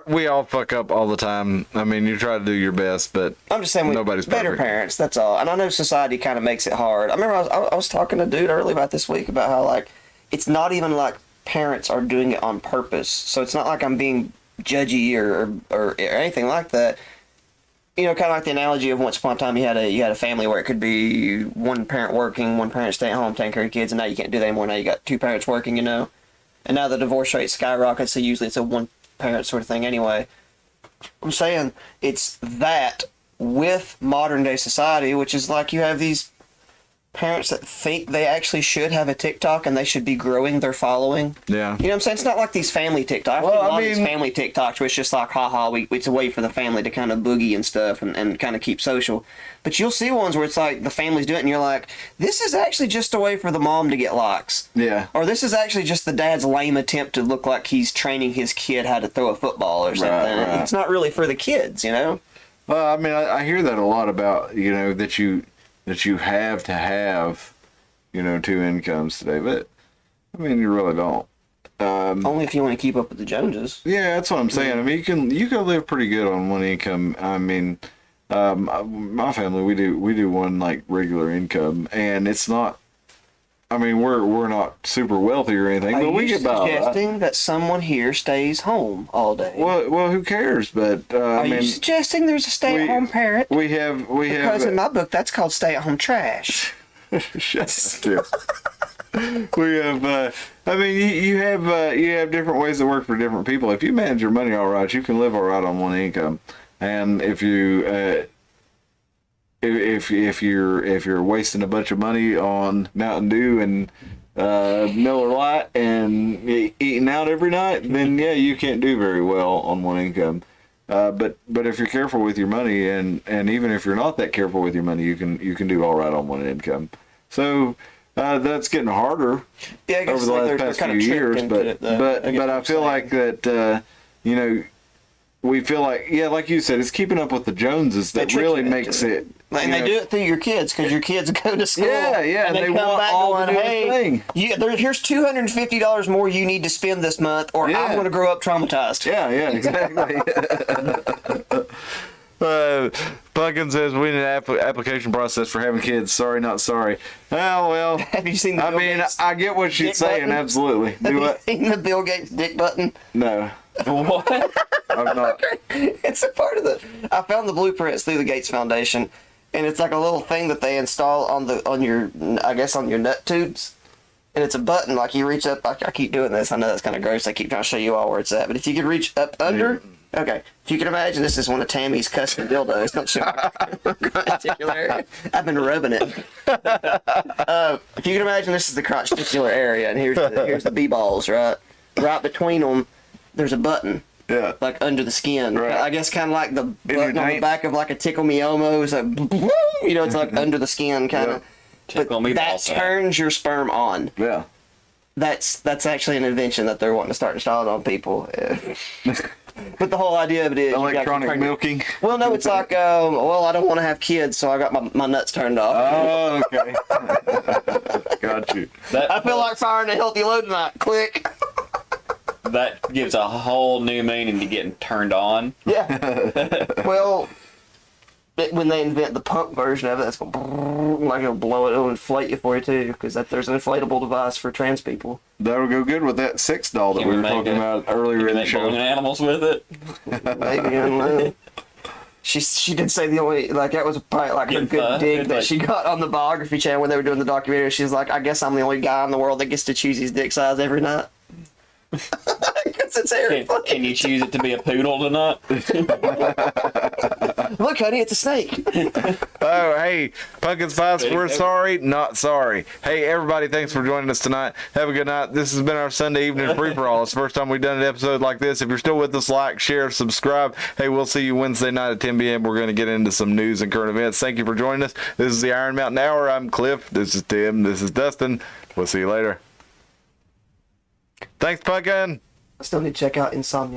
We all fuck up all the time. I mean, you try to do your best, but I'm just saying, nobody's better perfect. parents. That's all. And I know society kind of makes it hard. I remember I was talking to a dude early about this week about how like it's not even like parents are doing it on purpose. So it's not like I'm being judgy or anything like that. You know, kind of like the analogy of once upon a time you had a family where it could be one parent working, one parent staying home taking care of kids, and now you can't do that anymore. Now you got two parents working, you know, and now the divorce rate skyrockets. So usually it's a one parent sort of thing anyway. I'm saying it's that with modern day society, which is like you have these parents that think they actually should have a TikTok and they should be growing their following. Yeah. You know what I'm saying? It's not like these family TikToks. Well, A lot I of these mean- family TikToks where it's just like, haha, it's a way for the family to kind of boogie and stuff and kind of keep social. But you'll see ones where it's like the families do it and you're like, this is actually just a way for the mom to get likes. Yeah. Or this is actually just the dad's lame attempt to look like he's training his kid how to throw a football or something. right. It's not really for the kids, you know? Well, I mean, I hear that a lot about, you know, that you have to have, you know, two incomes today, but I mean, you really don't. Only if you want to keep up with the Joneses. Yeah, that's what I'm saying. I mean, you can live pretty good on one income. I mean, my family, we do one like regular income, and it's not. I mean, we're not super wealthy or anything, but we get by. all right. Suggesting that someone here stays home all day? Well, who cares? But I Are mean, you suggesting there's a stay-at-home parent? we have. Because in my book, that's called stay-at-home trash. Shut up. We have. I mean, you have different ways that work for different people. If you manage your money all right, you can live all right on one income. And if you if you're wasting a bunch of money on Mountain Dew and Miller Lite and eating out every night, then yeah, you can't do very well on one income. But if you're careful with your money, and even if you're not that careful with your money, you can do all right on one income. So that's getting harder Yeah, I guess over the last past few years. But I feel like that you know, we feel like, yeah, like you said, it's keeping up with the Joneses that trick really you into makes it. it. And you they know, do it through your kids because your kids go to school. Yeah, and they come want back all going, the newest hey, thing. here's $250 more you need to spend this month, or Yeah. I'm going to grow up traumatized. Yeah, exactly. Pumpkin says we need an application process for having kids. Sorry, not sorry. Oh, well. Have you seen the I Bill mean, Gates I get what she's dick saying. button? Absolutely. Have Do you what? seen the Bill Gates dick button? No. What? I'm not. It's a part of the. I found the blueprints through the Gates Foundation, and it's like a little thing that they install on your nut tubes, and it's a button. Like you reach up. I keep doing this. I know that's kind of gross. I keep trying to show you all where it's at. But if you could reach up under. Okay, if you can imagine, this is one of Tammy's custom dildos. Don't show particular area. I've been rubbing it. If you can imagine, this is the crotch testicular area, and here's the b-balls, right? Right between them, there's a button. Yeah. Like under the skin. Right. I guess kind of like the button on the taint. back of like a Tickle Me Elmo. It's like, it's like under the skin kind of. Tickle me That balls. turns your sperm on. Yeah. That's actually an invention that they're wanting to start installing on people. But the whole idea of it is Electronic milking. Well, no, it's like, I don't want to have kids, so I got my nuts turned off. Oh, okay. Got you. I feel like firing a healthy load tonight. Click. That gives a whole new meaning to getting turned on. Yeah. Well, when they invent the pump version of it, that's going to like it'll blow it, it'll inflate you for you too, because there's an inflatable device for trans people. That'll go good with that sex doll that Can we we were make talking it- about earlier in the Make show. balloon animals with it. Maybe, I don't know. She did say the only, like, that was probably like a Good good fun. dig Good, that like- she got on the biography channel when they were doing the documentary. She's like, I guess I'm the only guy in the world that gets to choose his dick size every night. Because it's Harry. Can you choose it to be a poodle or not? Look, honey, it's a snake. Oh, hey, Pumpkin Spice, we're sorry, not sorry. Hey, everybody, thanks for joining us tonight. Have a good night. This has been our Sunday evening free-for-all. It's the first time we've done an episode like this. If you're still with us, like, share, subscribe. Hey, we'll see you Wednesday night at 10 p.m. We're going to get into some news and current events. Thank you for joining us. This is the Iron Mountain Hour. I'm Cliff. This is Tim. This is Dustin. We'll see you later. Thanks, Pumpkin. I still need to check out Insomnia.